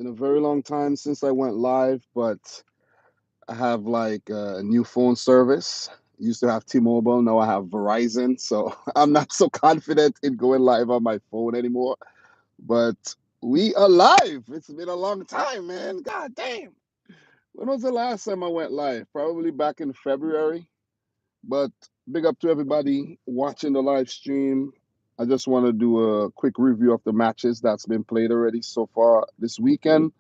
Been a very long time since I went live, but I have like a new phone service. Used to have T-Mobile, now I have Verizon, so I'm not so confident in going live on my phone anymore. But we are live. It's been a long time, man. God damn. When was the last time I went live? Probably back in February. But big up to everybody watching the live stream. I just want to do a quick review of the matches that's been played already so far this weekend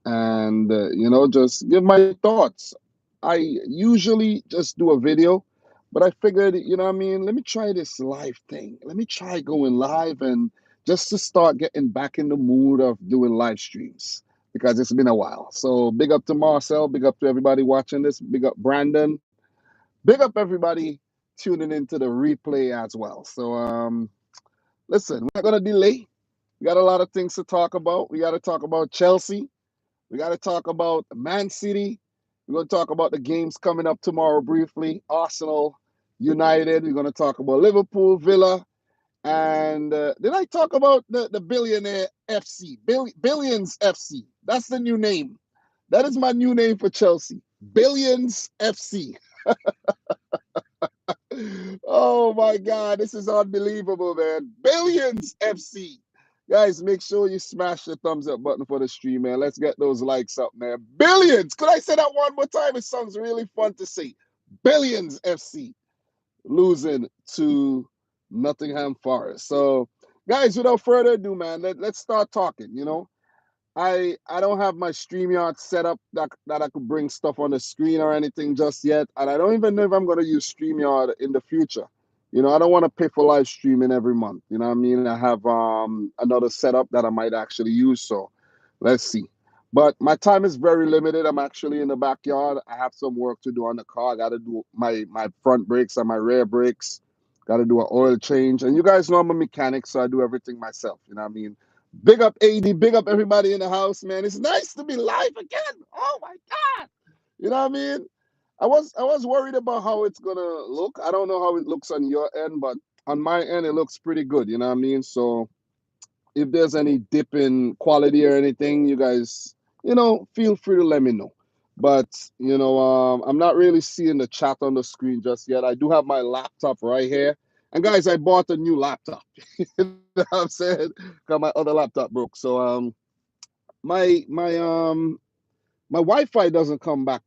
and just give my thoughts. I usually just do a video, but I figured, what I mean, let me try this live thing. Let me try going live and just to start getting back in the mood of doing live streams because it's been a while. So big up to Marcel, big up to everybody watching this, big up Brandon, big up everybody tuning into the replay as well. So listen, we're not gonna delay. We got a lot of things to talk about. We got to talk about Chelsea. We got to talk about Man City. We're going to talk about the games coming up tomorrow briefly. Arsenal, United. We're going to talk about Liverpool, Villa. And did I talk about the Billionaire FC? Billions FC. That's the new name. That is my new name for Chelsea. Billions FC. Oh my God, this is unbelievable, man. Billions FC. Guys, make sure you smash the thumbs up button for the stream, man. Let's get those likes up, man. Billions. Could I say that one more time? It sounds really fun to say. Billions FC losing to Nottingham Forest. So, guys, without further ado, man, let's start talking. I don't have my StreamYard set up that I could bring stuff on the screen or anything just yet. And I don't even know if I'm going to use StreamYard in the future. I don't want to pay for live streaming every month. You know what I mean? I have another setup that I might actually use. So let's see. But my time is very limited. I'm actually in the backyard. I have some work to do on the car. I got to do my front brakes and my rear brakes. Got to do an oil change. And you guys know I'm a mechanic, so I do everything myself. You know what I mean? Big up AD, big up everybody in the house, man. It's nice to be live again. Oh my God. You know what I mean? I was worried about how it's gonna look. I don't know how it looks on your end, but on my end it looks pretty good, you know what I mean? So if there's any dip in quality or anything, you guys, feel free to let me know. But I'm not really seeing the chat on the screen just yet. I do have my laptop right here. And guys, I bought a new laptop. You know what I'm saying? Because my other laptop broke. So my my Wi-Fi doesn't come back,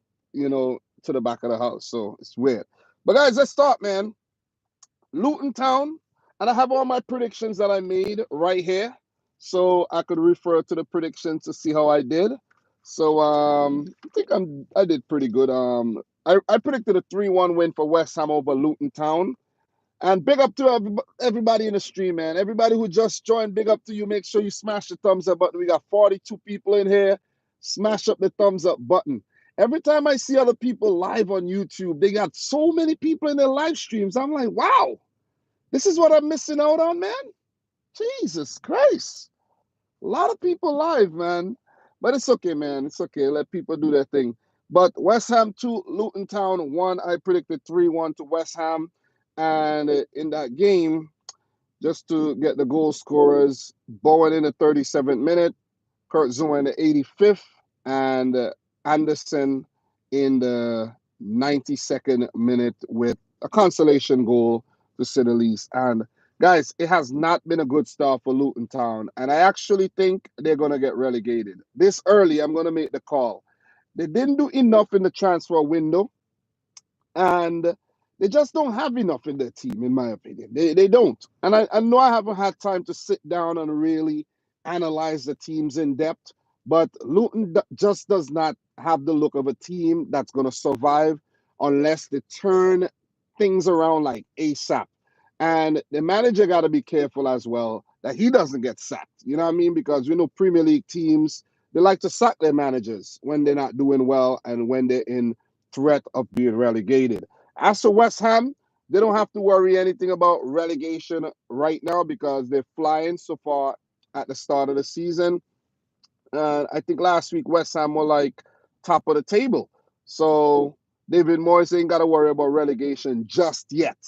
to the back of the house. So it's weird. But guys, let's start, man. Luton Town, and I have all my predictions that I made right here, so I could refer to the predictions to see how I did. So I think I did pretty good. I predicted a 3-1 win for West Ham over Luton Town. And big up to everybody in the stream, man. Everybody who just joined, big up to you. Make sure you smash the thumbs up button. We got 42 people in here. Smash up the thumbs up button. Every time I see other people live on YouTube, they got so many people in their live streams. I'm like, wow, this is what I'm missing out on, man. Jesus Christ. A lot of people live, man. But it's okay, man. It's okay. Let people do their thing. But West Ham 2, Luton Town 1. I predicted 3-1 to West Ham. And in that game, just to get the goal scorers, Bowen in the 37th minute, Kurt Zouma in the 85th, and Anderson in the 92nd minute with a consolation goal, to say the least. And guys, it has not been a good start for Luton Town, and I actually think they're going to get relegated. This early, I'm going to make the call. They didn't do enough in the transfer window, and they just don't have enough in their team, in my opinion. They don't. And I know I haven't had time to sit down and really analyze the teams in depth, but Luton just does not have the look of a team that's going to survive unless they turn things around like ASAP. And the manager got to be careful as well that he doesn't get sacked. You know what I mean? Because Premier League teams, they like to sack their managers when they're not doing well and when they're in threat of being relegated. As for West Ham, they don't have to worry anything about relegation right now because they're flying so far at the start of the season. I think last week West Ham were like top of the table. So David Moyes ain't got to worry about relegation just yet.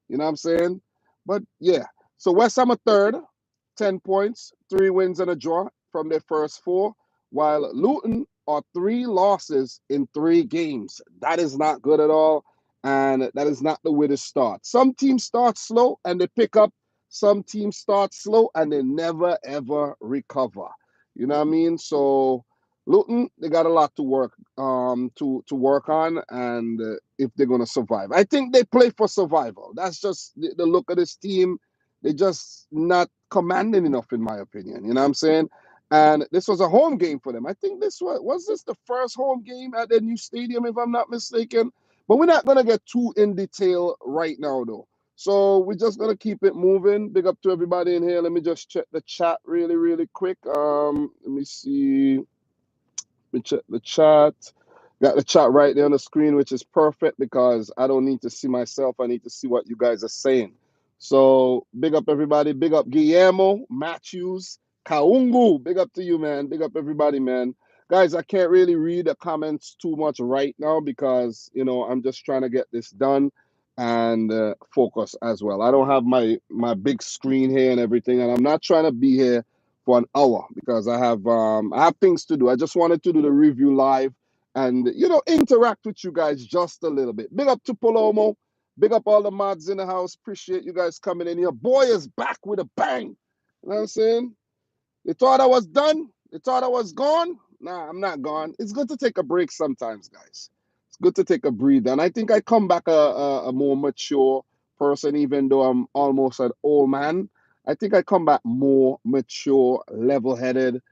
You know what I'm saying? But yeah. So West Ham are third, 10 points, 3 wins and a draw from their first 4. while Luton are 3 losses in 3 games. That is not good at all, and that is not the way to start. Some teams start slow and they pick up. Some teams start slow and they never ever recover. You know what I mean? So Luton, they got a lot to work on, and if they're gonna survive, I think they play for survival. That's just the look of this team. They're just not commanding enough, in my opinion. You know what I'm saying? And this was a home game for them. I think this was this the first home game at their new stadium, if I'm not mistaken. But we're not gonna get too in detail right now, though. So we're just gonna keep it moving. Big up to everybody in here. Let me just check the chat really, really quick. Let me see. We check the chat. Got the chat right there on the screen, which is perfect because I don't need to see myself. I need to see what you guys are saying. So big up everybody. Big up Guillermo, Matthews, Kaungu. Big up to you, man. Big up everybody, man. Guys, I can't really read the comments too much right now because, I'm just trying to get this done and focus as well. I don't have my big screen here and everything, and I'm not trying to be here for an hour because I have things to do. I just wanted to do the review live and interact with you guys just a little bit. Big up to Palomo. Big up all the mods in the house. Appreciate you guys coming in here. Boy is back with a bang. You know what I'm saying? They thought I was done. They thought I was gone. Nah, I'm not gone. It's good to take a break sometimes, guys. It's good to take a breather. And I think I come back a more mature person, even though I'm almost an old man. I think I come back more mature, level-headed,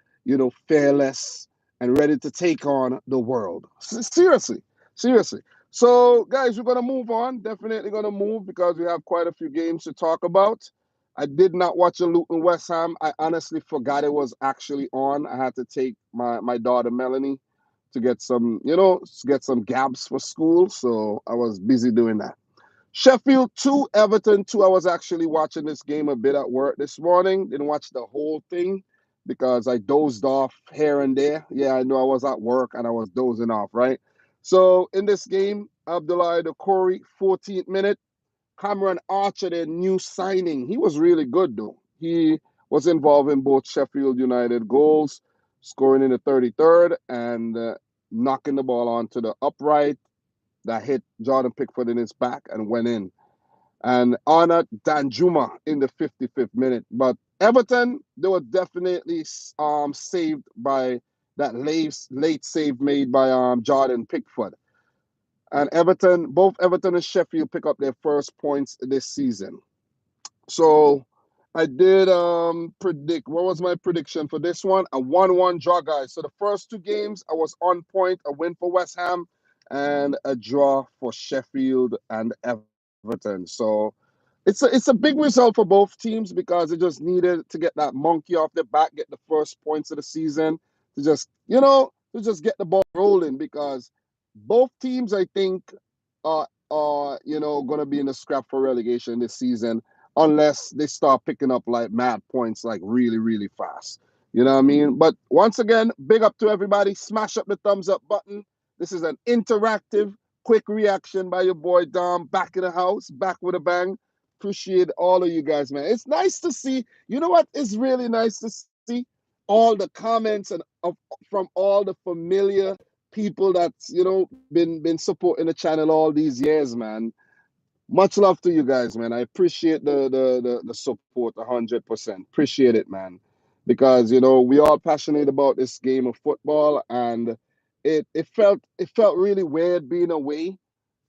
fearless, and ready to take on the world. Seriously, seriously. So, guys, we're gonna move on. Definitely gonna move because we have quite a few games to talk about. I did not watch a Luton West Ham. I honestly forgot it was actually on. I had to take my daughter Melanie to get some gabs for school. So I was busy doing that. Sheffield 2, Everton 2. I was actually watching this game a bit at work this morning. Didn't watch the whole thing because I dozed off here and there. Yeah, I know I was at work and I was dozing off, right? So in this game, Abdullah Corey, 14th minute. Cameron Archer, their new signing, he was really good though. He was involved in both Sheffield United goals, scoring in the 33rd and knocking the ball onto the upright that hit Jordan Pickford in his back and went in. And Arnaud Danjuma in the 55th minute. But Everton, they were definitely saved by that late save made by Jordan Pickford. And both Everton and Sheffield pick up their first points this season. So I did predict. What was my prediction for this one? A 1-1 draw, guys. So the first 2 games, I was on point. A win for West Ham and a draw for Sheffield and Everton. So it's a big result for both teams because it just needed to get that monkey off their back, get the first points of the season, to just get the ball rolling because both teams, I think, are going to be in the scrap for relegation this season unless they start picking up like mad points like really, really fast. You know what I mean? But once again, big up to everybody. Smash up the thumbs up button. This is an interactive, quick reaction by your boy Dom, back in the house, back with a bang. Appreciate all of you guys, man. It's nice to see. You know what? It's really nice to see all the comments from all the familiar people that's been supporting the channel all these years, man. Much love to you guys, man. I appreciate the support 100%. Appreciate it, man. Because we all passionate about this game of football, and it felt really weird being away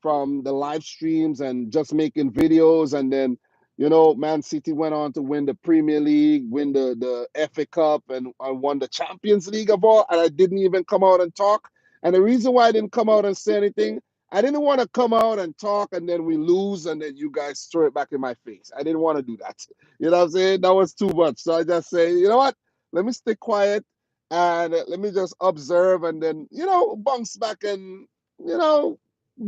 from the live streams and just making videos, and then Man City went on to win the Premier League, win the FA Cup, and won the Champions League of all, and I didn't even come out and talk. And the reason why I didn't come out and say anything, I didn't want to come out and talk and then we lose and then you guys throw it back in my face. I didn't want to do that. You know what I'm saying? That was too much. So I just say, you know what? Let me stay quiet and let me just observe and then, bounce back and, do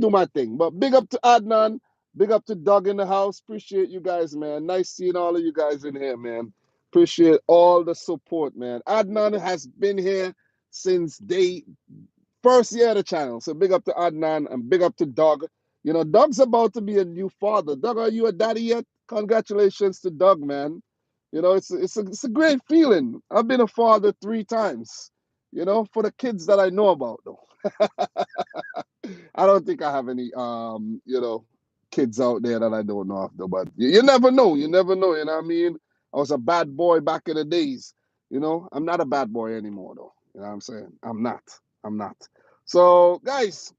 my thing. But big up to Adnan. Big up to Doug in the house. Appreciate you guys, man. Nice seeing all of you guys in here, man. Appreciate all the support, man. Adnan has been here since day first year of the channel. So big up to Adnan and big up to Doug. Doug's about to be a new father. Doug, are you a daddy yet? Congratulations to Doug, man. It's a great feeling. I've been a father 3 times. for the kids that I know about, though. I don't think I have any, kids out there that I don't know of, though. But you never know. You never know. You know what I mean? I was a bad boy back in the days. I'm not a bad boy anymore, though. You know what I'm saying? I'm not. I'm not. So, guys,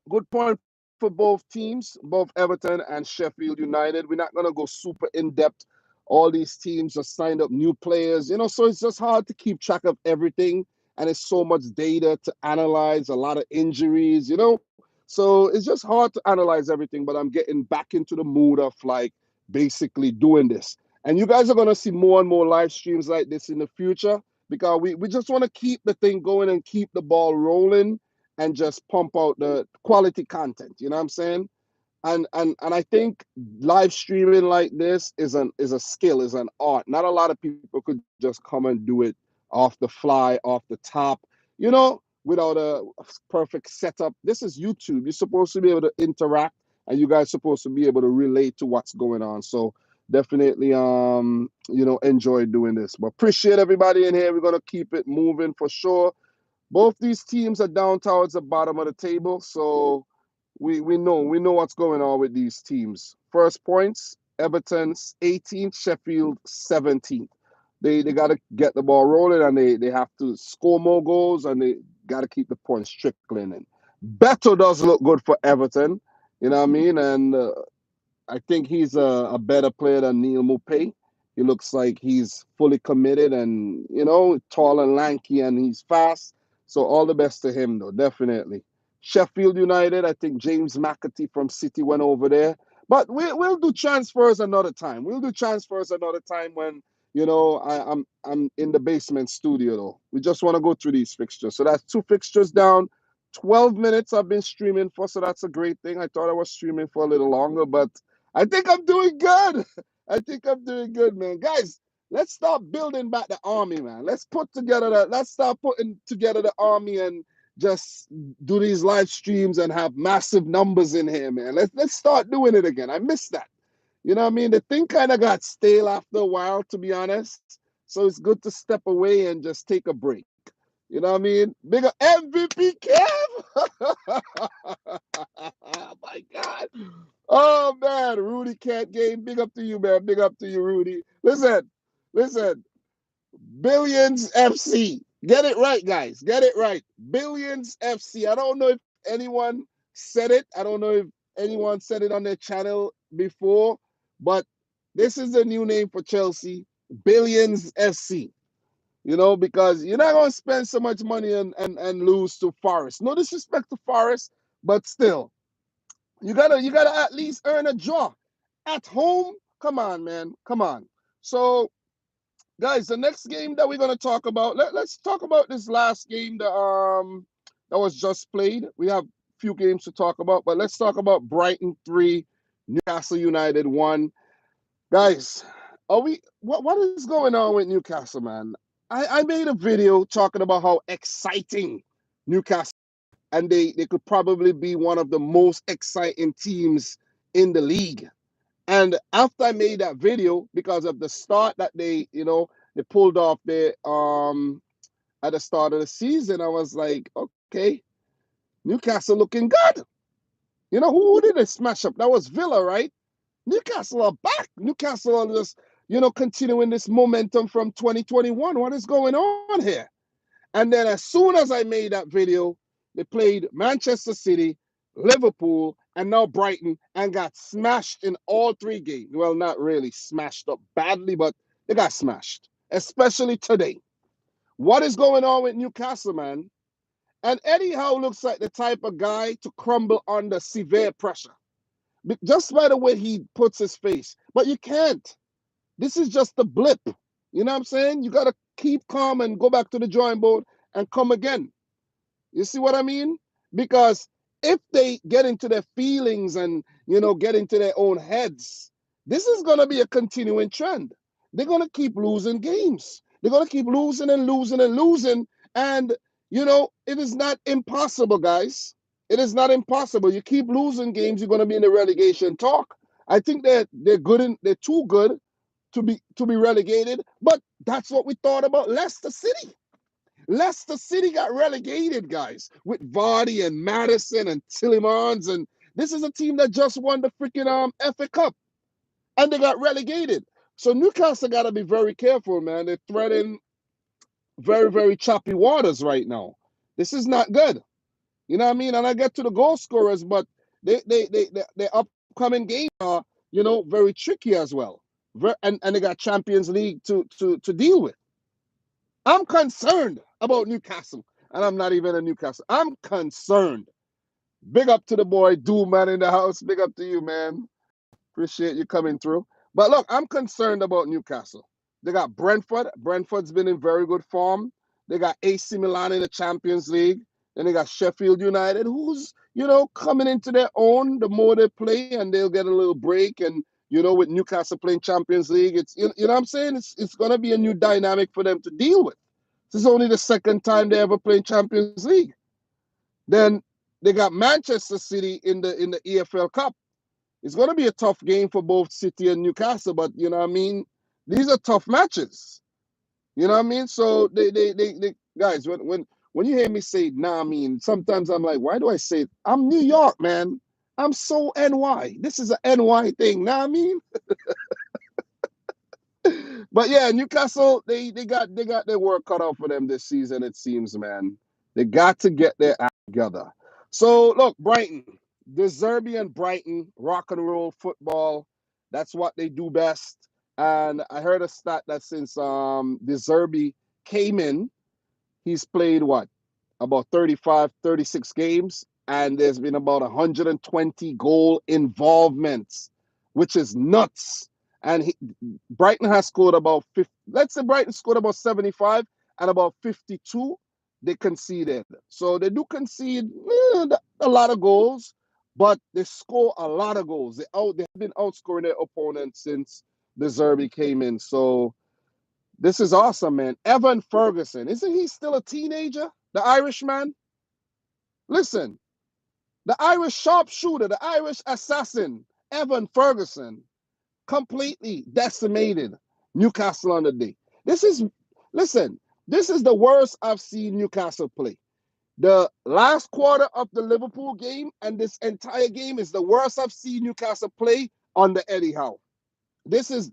good point for both teams, both Everton and Sheffield United. We're not gonna go super in depth. All these teams have signed up new players, so it's just hard to keep track of everything, and it's so much data to analyze, a lot of injuries. So it's just hard to analyze everything. But I'm getting back into the mood of like basically doing this, and you guys are gonna see more and more live streams like this in the future because we just want to keep the thing going and keep the ball rolling and just pump out the quality content. You know what I'm saying? And I think live streaming like this is a skill, is an art. Not a lot of people could just come and do it off the fly, off the top, without a perfect setup. This is YouTube. You're supposed to be able to interact, and you guys supposed to be able to relate to what's going on. So definitely enjoy doing this. But appreciate everybody in here. We're gonna keep it moving for sure. Both these teams are down towards the bottom of the table, so we know what's going on with these teams. First points, Everton's 18th, Sheffield 17th. They got to get the ball rolling, and they have to score more goals, and they got to keep the points trickling in. Beto does look good for Everton, you know what I mean? And I think he's a better player than Neil Mupay. He looks like he's fully committed and, tall and lanky, and he's fast. So all the best to him, though, definitely. Sheffield United, I think James McAtee from City went over there. But we'll do transfers another time. We'll do transfers another time when, I'm in the basement studio, though. We just want to go through these fixtures. So that's 2 fixtures down. 12 minutes I've been streaming for, so that's a great thing. I thought I was streaming for a little longer, but I think I'm doing good. I think I'm doing good, man. Guys, let's start building back the army, man. Let's start putting together the army and just do these live streams and have massive numbers in here, man. Let's start doing it again. I miss that. You know what I mean? The thing kind of got stale after a while, to be honest. So it's good to step away and just take a break. You know what I mean? Bigger MVP Kev. Oh my God. Oh man, Rudy can't game. Big up to you, man. Big up to you, Rudy. Listen. Billions FC. Get it right, guys. Get it right. Billions FC. I don't know if anyone said it. I don't know if anyone said it on their channel before, but this is the new name for Chelsea. Billions FC. Because you're not going to spend so much money and lose to Forest. No disrespect to Forest, but still, you gotta at least earn a draw at home. Come on, man. Come on. So, guys, the next game that we're gonna talk about. Let's talk about this last game that was just played. We have a few games to talk about, but let's talk about Brighton 3, Newcastle United 1. Guys, what is going on with Newcastle, man? I made a video talking about how exciting Newcastle, and they could probably be one of the most exciting teams in the league. And after I made that video, because of the start that they pulled off there at the start of the season, I was like, okay, Newcastle looking good. Who did they smash up? That was Villa, right? Newcastle are back. Newcastle are just, continuing this momentum from 2021. What is going on here? And then as soon as I made that video, they played Manchester City, Liverpool, and now Brighton, and got smashed in all 3 games. Well, not really smashed up badly, but they got smashed, especially today. What is going on with Newcastle, man? And Eddie Howe looks like the type of guy to crumble under severe pressure, just by the way he puts his face. But you can't. This is just a blip. You know what I'm saying? You got to keep calm and go back to the drawing board and come again. You see what I mean? Because if they get into their feelings and, get into their own heads, this is going to be a continuing trend. They're going to keep losing games. They're going to keep losing and losing and losing. And, it is not impossible, guys. It is not impossible. You keep losing games, you're going to be in the relegation talk. I think they're too good to be relegated, but that's what we thought about Leicester City. Leicester City got relegated, guys, with Vardy and Madison and Tillemans, and this is a team that just won the freaking FA Cup, and they got relegated. So Newcastle got to be very careful, man. They're threading very, very choppy waters right now. This is not good. You know what I mean? And I get to the goal scorers, but their upcoming games are, very tricky as well. And they got Champions League to deal with. I'm concerned about Newcastle, and I'm not even a Newcastle. I'm concerned. Big up to the boy, Doom Man in the house. Big up to you, man. Appreciate you coming through. But look, I'm concerned about Newcastle. They got Brentford. Brentford's been in very good form. They got AC Milan in the Champions League. Then they got Sheffield United, who's, coming into their own the more they play, and they'll get a little break. And, with Newcastle playing Champions League, it's, what I'm saying? It's going to be a new dynamic for them to deal with. This is only the second time they ever played Champions League. Then they got Manchester City in the EFL Cup. It's going to be a tough game for both City and Newcastle, but you know what I mean? These are tough matches. You know what I mean? So they guys, when you hear me say nah, I mean, sometimes I'm like, why do I say it? I'm New York, man. I'm so NY. This is an NY thing. Nah, I mean. But yeah, Newcastle, they got their work cut out for them this season, it seems, man. They got to get their act together. So look, Brighton, the Zerbian Brighton, rock and roll football. That's what they do best. And I heard a stat that since the Zerbi came in, he's played what? About 35, 36 games, and there's been about 120 goal involvements, which is nuts. And Brighton has scored about 50. Let's say Brighton scored about 75, and about 52 they conceded. So they do concede a lot of goals, but they score a lot of goals. They have been outscoring their opponents since the Zerbi came in. So this is awesome, man. Evan Ferguson, isn't he still a teenager? The Irishman? Listen, the Irish sharpshooter, the Irish assassin, Evan Ferguson, completely decimated Newcastle on the day. This is the worst I've seen Newcastle play. The last quarter of the Liverpool game and this entire game is the worst I've seen Newcastle play under Eddie Howe. This is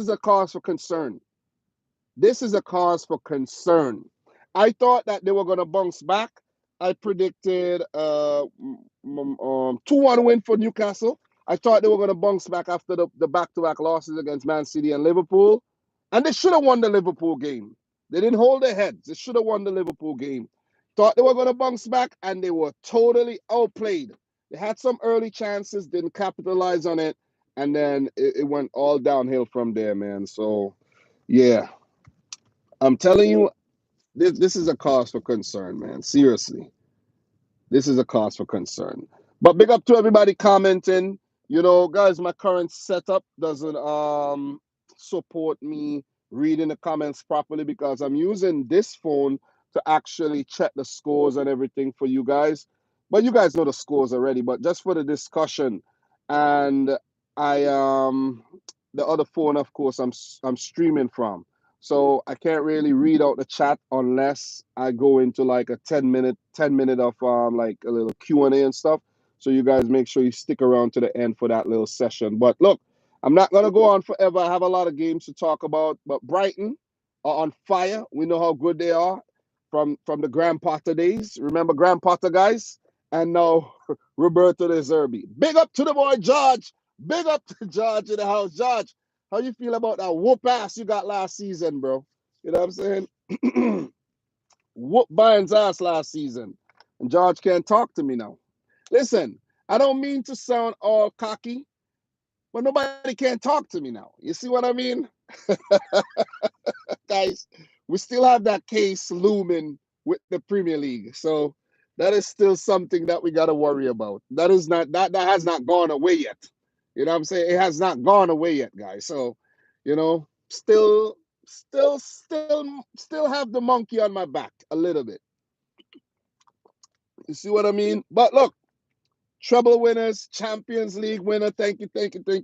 a cause for concern. This is a cause for concern. I thought that they were going to bounce back. I predicted 2-1 win for Newcastle. I thought they were going to bounce back after the back-to-back losses against Man City and Liverpool. And they should have won the Liverpool game. They didn't hold their heads. They should have won the Liverpool game. Thought they were going to bounce back, and they were totally outplayed. They had some early chances, didn't capitalize on it, and then it went all downhill from there, man. So, yeah. I'm telling you, this is a cause for concern, man. Seriously. This is a cause for concern. But big up to everybody commenting. Guys, my current setup doesn't support me reading the comments properly because I'm using this phone to actually check the scores and everything for you guys. But you guys know the scores already, but just for the discussion. And I the other phone, of course, I'm streaming from. So I can't really read out the chat unless I go into like a 10 minute of like a little Q&A and stuff. So you guys make sure you stick around to the end for that little session. But look, I'm not gonna go on forever. I have a lot of games to talk about, but Brighton are on fire. We know how good they are from the Graham Potter days. Remember Graham Potter, guys? And now Roberto De Zerbi. Big up to the boy George. Big up to George in the house. George, how you feel about that whoop ass you got last season, bro? You know what I'm saying? Whoop Bayern's ass last season. And George can't talk to me now. Listen, I don't mean to sound all cocky, but nobody can talk to me now. You see what I mean? Guys, we still have that case looming with the Premier League. So that is still something that we got to worry about. That has not gone away yet. You know what I'm saying? It has not gone away yet, guys. So, still have the monkey on my back a little bit. You see what I mean? But look, treble winners, Champions League winner. Thank you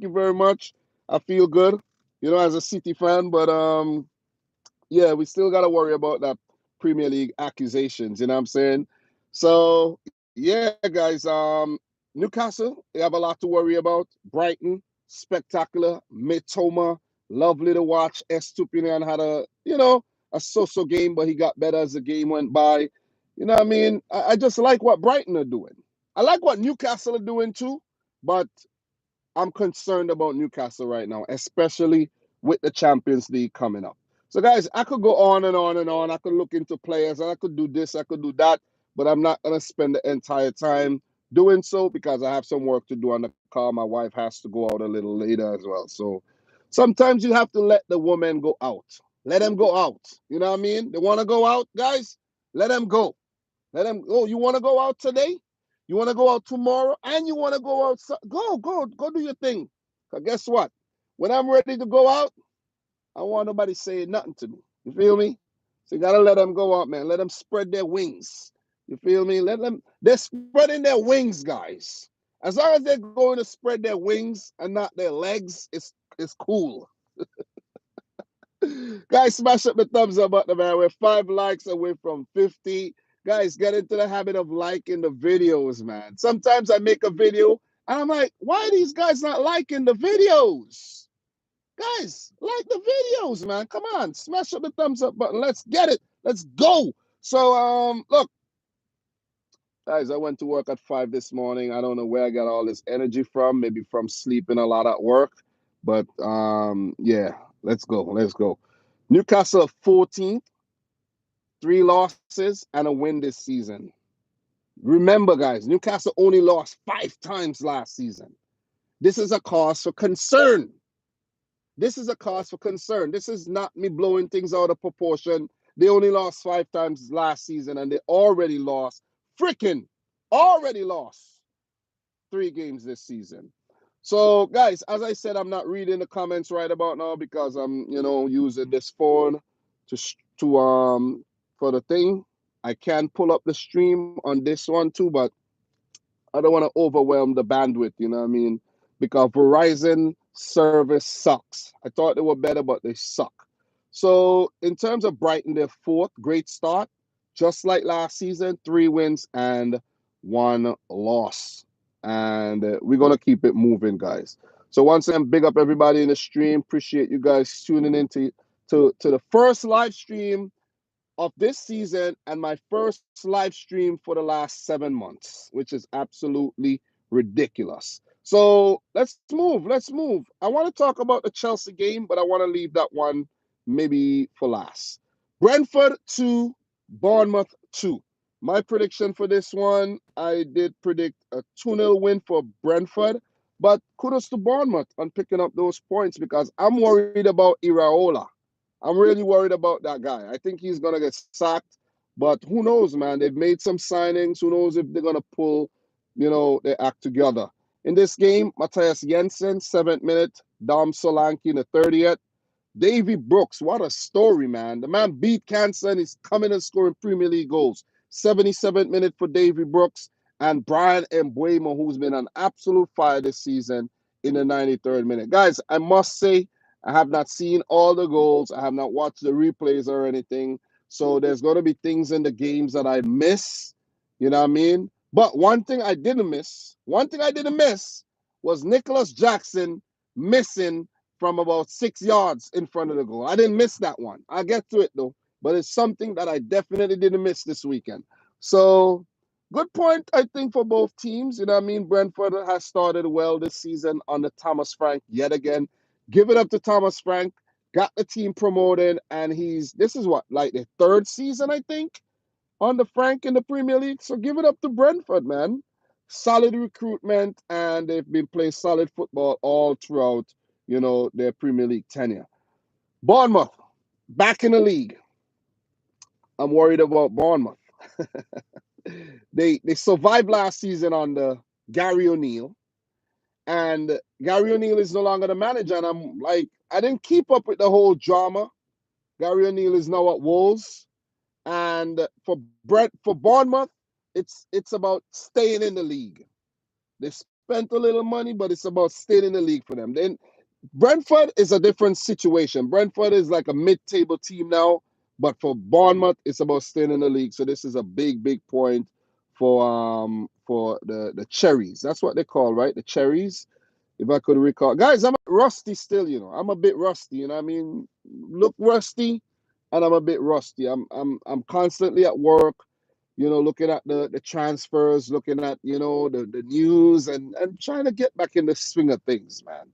very much. I feel good, as a City fan. But yeah, we still gotta worry about that Premier League accusations. You know what I'm saying? So yeah, guys. Newcastle, they have a lot to worry about. Brighton, spectacular. Mitoma, lovely to watch. Estupinian had a so-so game, but he got better as the game went by. You know what I mean? I just like what Brighton are doing. I like what Newcastle are doing too, but I'm concerned about Newcastle right now, especially with the Champions League coming up. So, guys, I could go on and on and on. I could look into players and I could do this, I could do that, but I'm not going to spend the entire time doing so because I have some work to do on the car. My wife has to go out a little later as well. So, sometimes you have to let the woman go out. Let them go out. You know what I mean? They want to go out, guys? Let them go. Let them go. You want to go out today? You want to go out tomorrow? And you want to go out? Go do your thing. Because guess what? When I'm ready to go out, I don't want nobody saying nothing to me. You feel me? So you got to let them go out, man. Let them spread their wings. You feel me? They're spreading their wings, guys. As long as they're going to spread their wings and not their legs, it's cool. Guys, smash up the thumbs up button, man. We're 5 likes away from 50. Guys, get into the habit of liking the videos, man. Sometimes I make a video and I'm like, why are these guys not liking the videos? Guys, like the videos, man. Come on, smash up the thumbs up button. Let's get it. Let's go. So, look, guys, I went to work at 5 this morning. I don't know where I got all this energy from. Maybe from sleeping a lot at work. But yeah, let's go. Let's go. Newcastle 14th, 3 losses and a win this season. Remember, guys, Newcastle only lost 5 times last season. This is a cause for concern. This is a cause for concern. This is not me blowing things out of proportion. They only lost 5 times last season and they already lost 3 games this season. So, guys, as I said, I'm not reading the comments right about now because I'm, using this phone to for the thing. I can pull up the stream on this one too, but I don't want to overwhelm the bandwidth, you know what I mean? Because Verizon service sucks. I thought they were better, but they suck. So in terms of Brighton, they're 4th, great start. Just like last season, 3 wins and 1 loss. And we're going to keep it moving, guys. So once again, big up everybody in the stream. Appreciate you guys tuning in to the first live stream of this season and my first live stream for the last 7 months, which is absolutely ridiculous. So let's move. Let's move. I want to talk about the Chelsea game, but I want to leave that one maybe for last. Brentford 2, Bournemouth 2. My prediction for this one, I did predict a 2-0 win for Brentford, but kudos to Bournemouth on picking up those points because I'm worried about Iraola. I'm really worried about that guy. I think he's going to get sacked, but who knows, man? They've made some signings. Who knows if they're going to pull, their act together. In this game, Matthias Jensen, 7th minute, Dom Solanke in the 30th. Davy Brooks, what a story, man. The man beat cancer and he's coming and scoring Premier League goals. 77th minute for Davy Brooks and Brian Mbeumo, who's been on absolute fire this season in the 93rd minute. Guys, I must say, I have not seen all the goals. I have not watched the replays or anything. So there's going to be things in the games that I miss. You know what I mean? But one thing I didn't miss was Nicholas Jackson missing from about 6 yards in front of the goal. I didn't miss that one. I'll get to it though. But it's something that I definitely didn't miss this weekend. So good point, I think, for both teams. You know what I mean? Brentford has started well this season under Thomas Frank yet again. Give it up to Thomas Frank. Got the team promoted, and this is what, like the 3rd season, I think, under Frank in the Premier League. So give it up to Brentford, man. Solid recruitment, and they've been playing solid football all throughout, their Premier League tenure. Bournemouth, back in the league. I'm worried about Bournemouth. They survived last season under Gary O'Neill. And Gary O'Neill is no longer the manager. And I'm like, I didn't keep up with the whole drama. Gary O'Neill is now at Wolves. And for Bournemouth, it's about staying in the league. They spent a little money, but it's about staying in the league for them. Then Brentford is a different situation. Brentford is like a mid-table team now. But for Bournemouth, it's about staying in the league. So this is a big, big point for the cherries. That's what they call, right? The cherries. If I could recall. Guys, I'm rusty still, you know. I'm a bit rusty, you know what I mean? Look rusty, and I'm a bit rusty. I'm constantly at work, you know, looking at the transfers, looking at, you know, the news and trying to get back in the swing of things, man.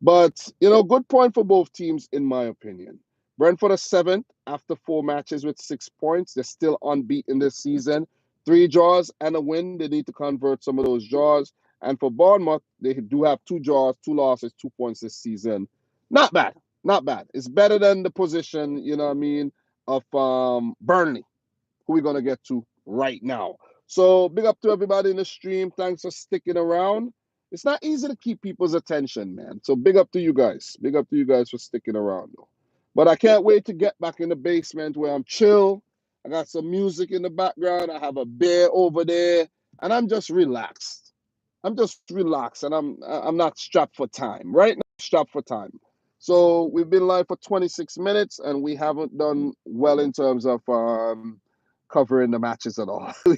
But, you know, good point for both teams, in my opinion. Brentford are seventh after 4 matches with 6 points. They're still unbeaten this season. 3 draws and a win. They need to convert some of those draws. And for Bournemouth, they do have 2 draws, 2 losses, 2 points this season. Not bad. Not bad. It's better than the position, you know what I mean, of Burnley, who we're going to get to right now. So big up to everybody in the stream. Thanks for sticking around. It's not easy to keep people's attention, man. So big up to you guys. Big up to you guys for sticking around, though. But I can't wait to get back in the basement where I'm chill. I got some music in the background. I have a beer over there, and I'm just relaxed. I'm just relaxed, and I'm not strapped for time. Right now, I'm strapped for time. So we've been live for 26 minutes, and we haven't done well in terms of covering the matches at all. We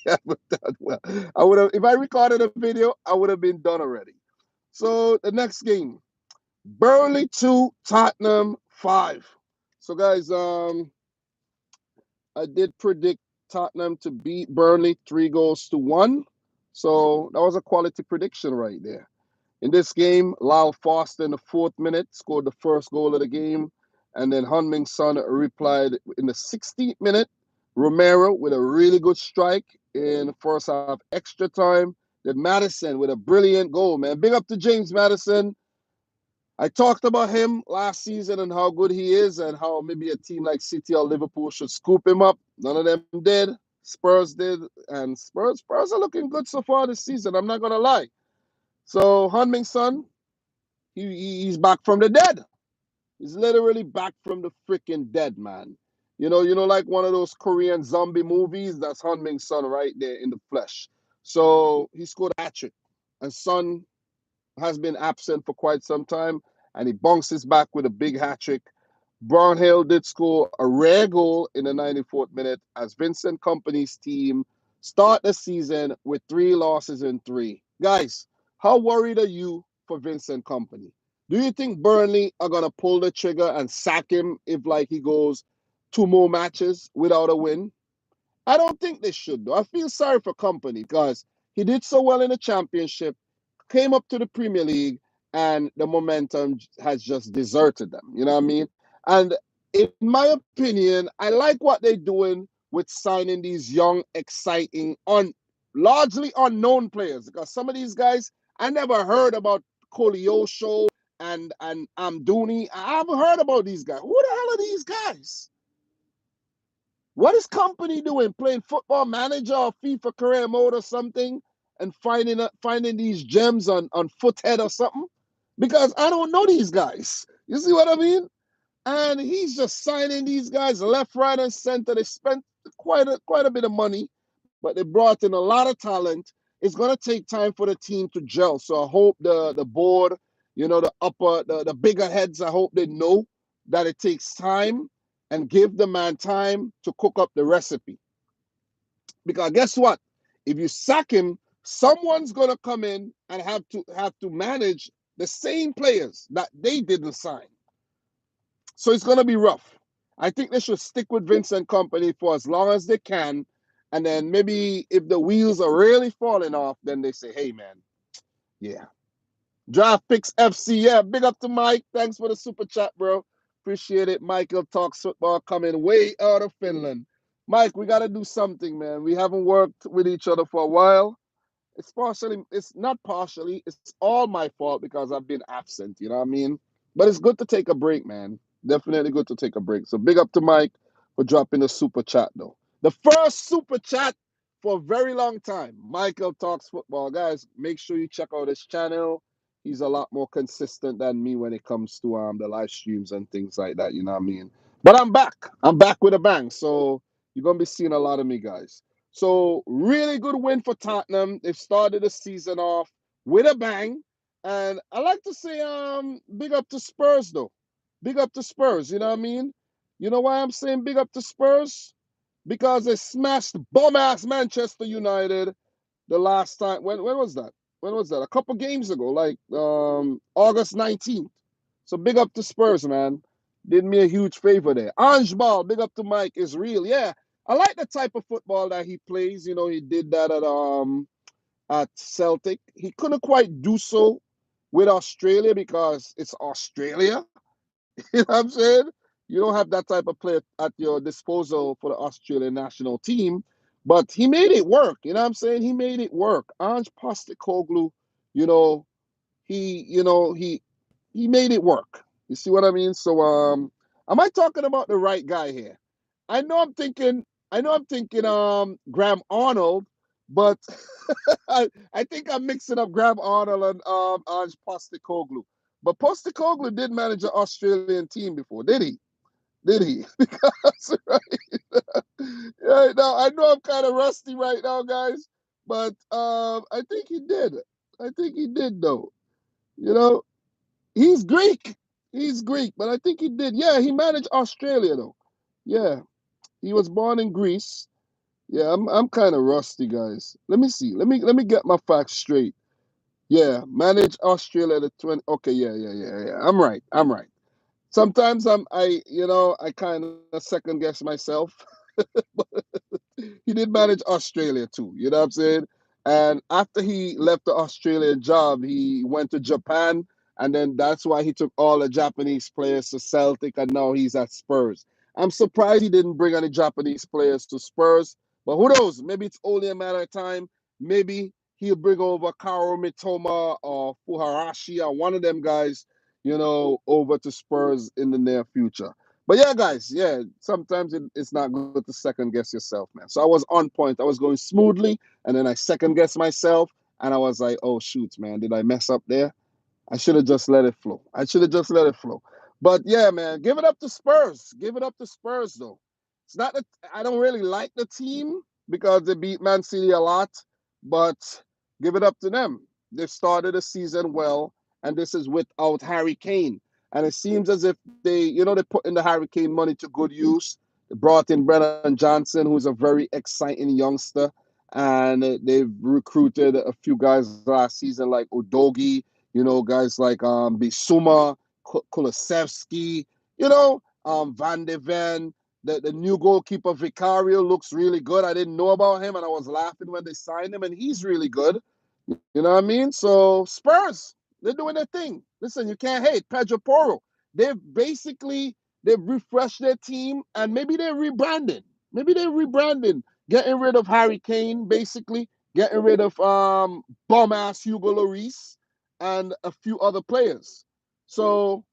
haven't done well. I would have, if I recorded a video, I would have been done already. So the next game, Burnley 2, Tottenham 5. So guys, I did predict Tottenham to beat Burnley 3 goals to 1. So that was a quality prediction right there. In this game, Lyle Foster in the 4th minute scored the first goal of the game. And then Heung-min Son replied in the 16th minute. Romero with a really good strike in the first half extra time. Then Madison with a brilliant goal, man. Big up to James Madison. I talked about him last season and how good he is and how maybe a team like City or Liverpool should scoop him up. None of them did. Spurs did. And Spurs are looking good so far this season. I'm not going to lie. So Heung-min Son, he's back from the dead. He's literally back from the freaking dead, man. Like one of those Korean zombie movies. That's Heung-min Son right there in the flesh. So he scored a hat trick, and Son has been absent for quite some time, and he bounces back with a big hat trick. Brownhill did score a rare goal in the 94th minute as Vincent Kompany's team start the season with 3 losses in 3. Guys, how worried are you for Vincent Kompany? Do you think Burnley are going to pull the trigger and sack him if like he goes 2 more matches without a win? I don't think they should, though. I feel sorry for Kompany because he did so well in the championship, came up to the Premier League, and the momentum has just deserted them. You know what I mean? And in my opinion, I like what they're doing with signing these young, exciting, largely unknown players. Because some of these guys, I never heard about Koleosho and Amdouni. I haven't heard about these guys. Who the hell are these guys? What is Kompany doing? Playing Football Manager or FIFA Career Mode or something, and finding these gems on Foothead or something? Because I don't know these guys. You see what I mean? And he's just signing these guys left, right, and center. They spent quite a bit of money, but they brought in a lot of talent. It's gonna take time for the team to gel. So I hope the board, the bigger heads, I hope they know that it takes time and give the man time to cook up the recipe. Because guess what? If you sack him, someone's gonna come in and have to manage the same players that they didn't sign. So it's going to be rough. I think they should stick with Vincent Kompany for as long as they can. And then maybe if the wheels are really falling off, then they say, hey, man, yeah. Draft Picks FC. Yeah, big up to Mike. Thanks for the super chat, bro. Appreciate it. Michael Talks Football coming way out of Finland. Mike, we got to do something, man. We haven't worked with each other for a while. It's not partially, it's all my fault because I've been absent, you know what I mean? But it's good to take a break, man. Definitely good to take a break. So big up to Mike for dropping the super chat, though. The first super chat for a very long time. Michael Talks Football. Guys, make sure you check out his channel. He's a lot more consistent than me when it comes to the live streams and things like that, you know what I mean? But I'm back. I'm back with a bang. So you're going to be seeing a lot of me, guys. So really good win for Tottenham. They've started the season off with a bang. And I like to say big up to Spurs though. Big up to Spurs, you know what I mean? You know why I'm saying big up to Spurs? Because they smashed bum-ass Manchester United the last time. When was that? When was that? A couple games ago, like August 19th. So big up to Spurs, man. Did me a huge favor there. Ange Ball, big up to Mike, is real. Yeah, I like the type of football that he plays. You know, he did that at Celtic. He couldn't quite do so with Australia because it's Australia. You know what I'm saying? You don't have that type of player at your disposal for the Australian national team, but he made it work. You know what I'm saying? He made it work. Ange Postecoglou, you know, he made it work. You see what I mean? So am I talking about the right guy here? I know I'm thinking Graham Arnold, but I think I'm mixing up Graham Arnold and Ange Postecoglou. But Postecoglou did manage an Australian team before, did he? Did he? Because right now I know I'm kind of rusty right now, guys, but I think he did. I think he did though. You know, he's Greek. He's Greek, but I think he did. Yeah, he managed Australia though. Yeah, he was born in Greece. Yeah, I'm kind of rusty, guys. Let me see. Let me get my facts straight. Yeah, manage Australia the 20. Okay, yeah. I'm right. I'm right. Sometimes I kind of second guess myself. He did manage Australia too. You know what I'm saying? And after he left the Australian job, he went to Japan, and then that's why he took all the Japanese players to Celtic, and now he's at Spurs. I'm surprised he didn't bring any Japanese players to Spurs, but who knows? Maybe it's only a matter of time. Maybe he'll bring over Karo Mitoma or Fuharashi or one of them guys, over to Spurs in the near future. But yeah, guys, yeah, sometimes it's not good to second guess yourself, man. So I was on point. I was going smoothly, and then I second guessed myself, and I was like, oh, shoot, man, did I mess up there? I should have just let it flow. I should have just let it flow. But yeah, man, give it up to Spurs. Give it up to Spurs, though. It's not that I don't really like the team because they beat Man City a lot, but give it up to them. They started the season well, and this is without Harry Kane. And it seems as if they put in the Harry Kane money to good use. They brought in Brennan Johnson, who's a very exciting youngster, and they've recruited a few guys last season like Udogi, guys like Bissouma, Kulusevski, Van de Ven. The new goalkeeper Vicario looks really good. I didn't know about him, and I was laughing when they signed him, and he's really good. You know what I mean? So Spurs, they're doing their thing. Listen, you can't hate Pedro Porro. They've refreshed their team, and maybe they're rebranding. Maybe they're rebranding, getting rid of Harry Kane, basically getting rid of bum ass Hugo Lloris and a few other players. So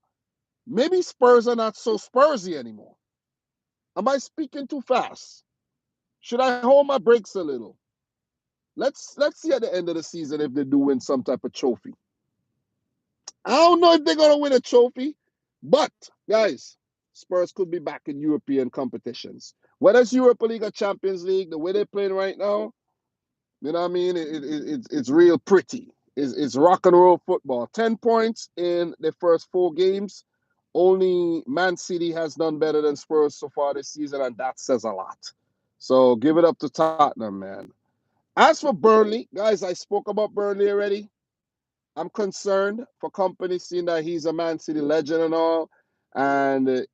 maybe Spurs are not so Spursy anymore. Am I speaking too fast? Should I hold my brakes a little? Let's see at the end of the season if they do win some type of trophy. I don't know if they're gonna win a trophy, but guys, Spurs could be back in European competitions. Whether it's Europa League or Champions League, the way they're playing right now, you know what I mean? It's real pretty. It's rock and roll football. 10 points in the first 4 games. Only Man City has done better than Spurs so far this season, and that says a lot. So give it up to Tottenham, man. As for Burnley, guys, I spoke about Burnley already. I'm concerned for company seeing that he's a Man City legend and all. And,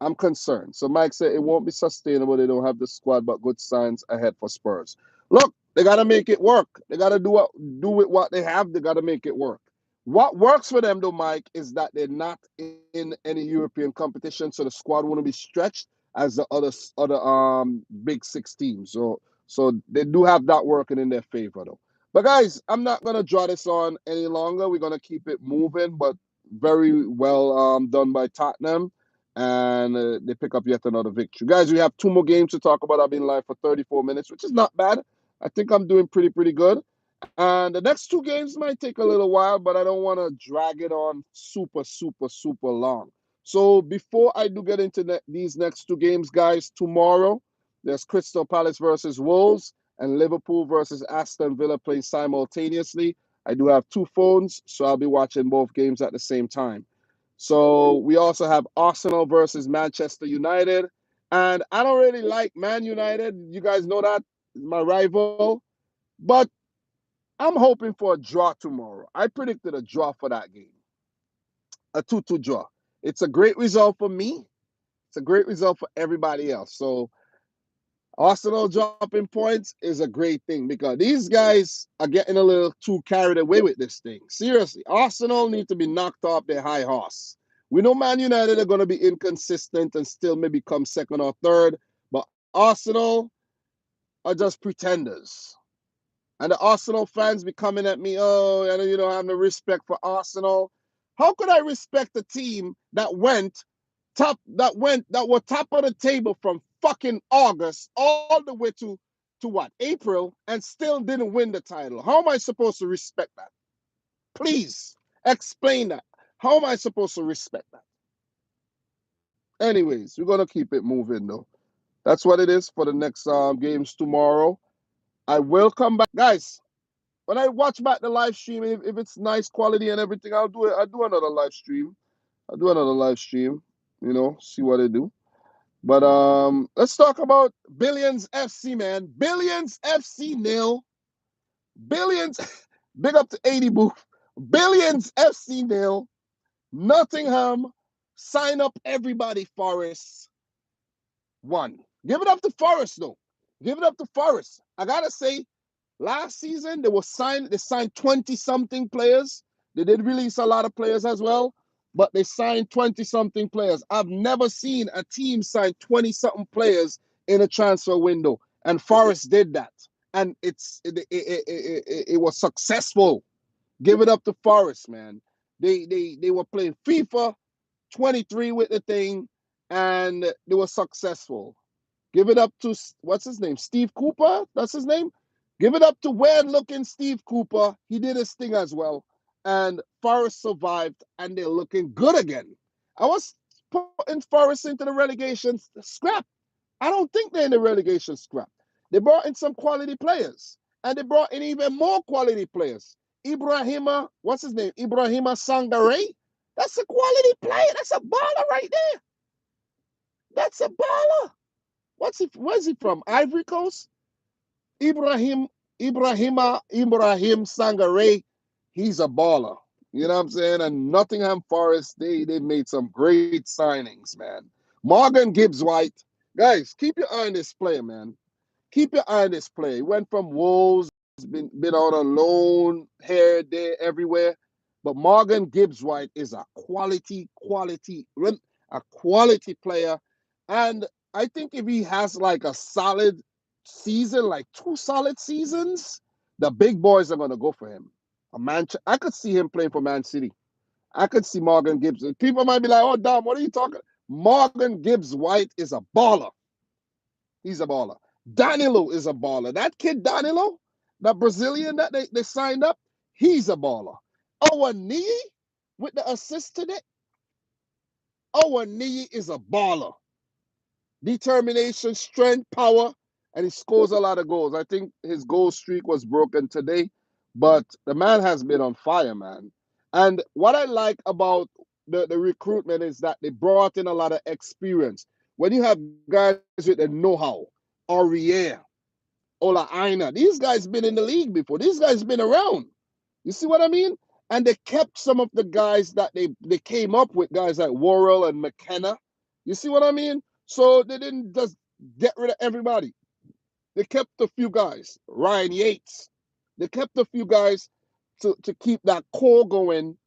I'm concerned. So Mike said it won't be sustainable. They don't have the squad, but good signs ahead for Spurs. Look, they got to make it work. They got to do with what they have. They got to make it work. What works for them, though, Mike, is that they're not in any European competition, so the squad won't be stretched as the other big 6 teams. So they do have that working in their favor, though. But guys, I'm not gonna draw this on any longer. We're gonna keep it moving, but very well done by Tottenham, and they pick up yet another victory. Guys, we have 2 more games to talk about. I've been live for 34 minutes, which is not bad. I think I'm doing pretty good. And the next 2 games might take a little while, but I don't want to drag it on super long. So before I do get into these next 2 games, guys, tomorrow there's Crystal Palace versus Wolves and Liverpool versus Aston Villa playing simultaneously. I do have 2 phones, so I'll be watching both games at the same time. So we also have Arsenal versus Manchester United. And I don't really like Man United. You guys know that, my rival. But I'm hoping for a draw tomorrow. I predicted a draw for that game, a 2-2 draw. It's a great result for me. It's a great result for everybody else. So Arsenal dropping points is a great thing because these guys are getting a little too carried away with this thing. Seriously, Arsenal need to be knocked off their high horse. We know Man United are going to be inconsistent and still maybe come second or third, but Arsenal are just pretenders. And the Arsenal fans be coming at me, oh, and you don't have no respect for Arsenal. How could I respect a team that were top of the table from fucking August all the way to what, April, and still didn't win the title? How am I supposed to respect that? Please explain that. How am I supposed to respect that? Anyways, we're gonna keep it moving though. That's what it is for the next games tomorrow. I will come back, guys. When I watch back the live stream, if it's nice quality and everything, I'll do it. I'll do another live stream. I'll do another live stream. See what they do. But let's talk about Billions FC, man. Billions FC nil. Billions. Big up to 80 Booth. Billions FC nil. Nottingham. Sign up everybody. Forest won. Give it up to Forest though. Give it up to Forest. I gotta say, last season they signed 20 something players. They did release a lot of players as well, but they signed 20 something players. I've never seen a team sign 20 something players in a transfer window, and Forest did that, and it was successful. Give it up to Forest, man. They were playing FIFA 23 with the thing, and they were successful. Give it up to, what's his name? Steve Cooper? That's his name? Give it up to weird-looking Steve Cooper. He did his thing as well. And Forest survived, and they're looking good again. I was putting Forest into the relegation scrap. I don't think they're in the relegation scrap. They brought in some quality players, and they brought in even more quality players. What's his name? Ibrahima Sangare. That's a quality player. That's a baller right there. That's a baller. Where's he from? Ivory Coast? Ibrahim Ibrahim Sangare, he's a baller. You know what I'm saying? And Nottingham Forest, they made some great signings, man. Morgan Gibbs White. Guys, keep your eye on this player, man. Keep your eye on this player. He went from Wolves, been out on loan, here, there, everywhere. But Morgan Gibbs White is a quality player. And I think if he has like a solid season, like 2 solid seasons, the big boys are gonna go for him. I could see him playing for Man City. I could see Morgan Gibbs. People might be like, "Oh, Dom, what are you talking?" Morgan Gibbs White is a baller. He's a baller. Danilo is a baller. That kid Danilo, that Brazilian that they signed up, he's a baller. Owaniyi with the assist today. Owaniyi is a baller. Determination, strength, power, and he scores a lot of goals. I think his goal streak was broken today, but the man has been on fire, man. And what I like about the recruitment is that they brought in a lot of experience. When you have guys with the know-how, Aurier, Ola Aina, these guys been in the league before. These guys been around. You see what I mean? And they kept some of the guys that they came up with, guys like Worrell and McKenna. You see what I mean? So they didn't just get rid of everybody. They kept a few guys. Ryan Yates. They kept a few guys to keep that core going,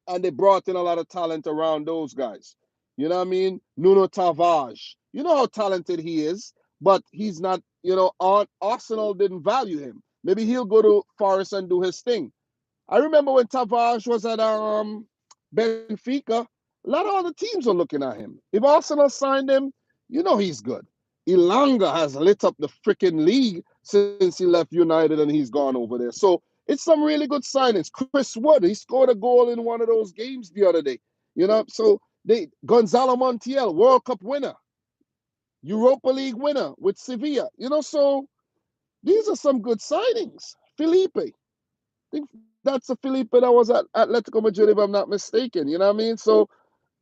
and they brought in a lot of talent around those guys. You know what I mean? Nuno Tavares. You know how talented he is, but he's not, Arsenal didn't value him. Maybe he'll go to Forest and do his thing. I remember when Tavares was at Benfica, a lot of other teams are looking at him. If Arsenal signed him, he's good. Ilanga has lit up the freaking league since he left United and he's gone over there. So it's some really good signings. Chris Wood, he scored a goal in one of those games the other day. So Gonzalo Montiel, World Cup winner, Europa League winner with Sevilla. So these are some good signings. Felipe. I think that's a Felipe that was at Atletico Madrid, if I'm not mistaken. You know what I mean? So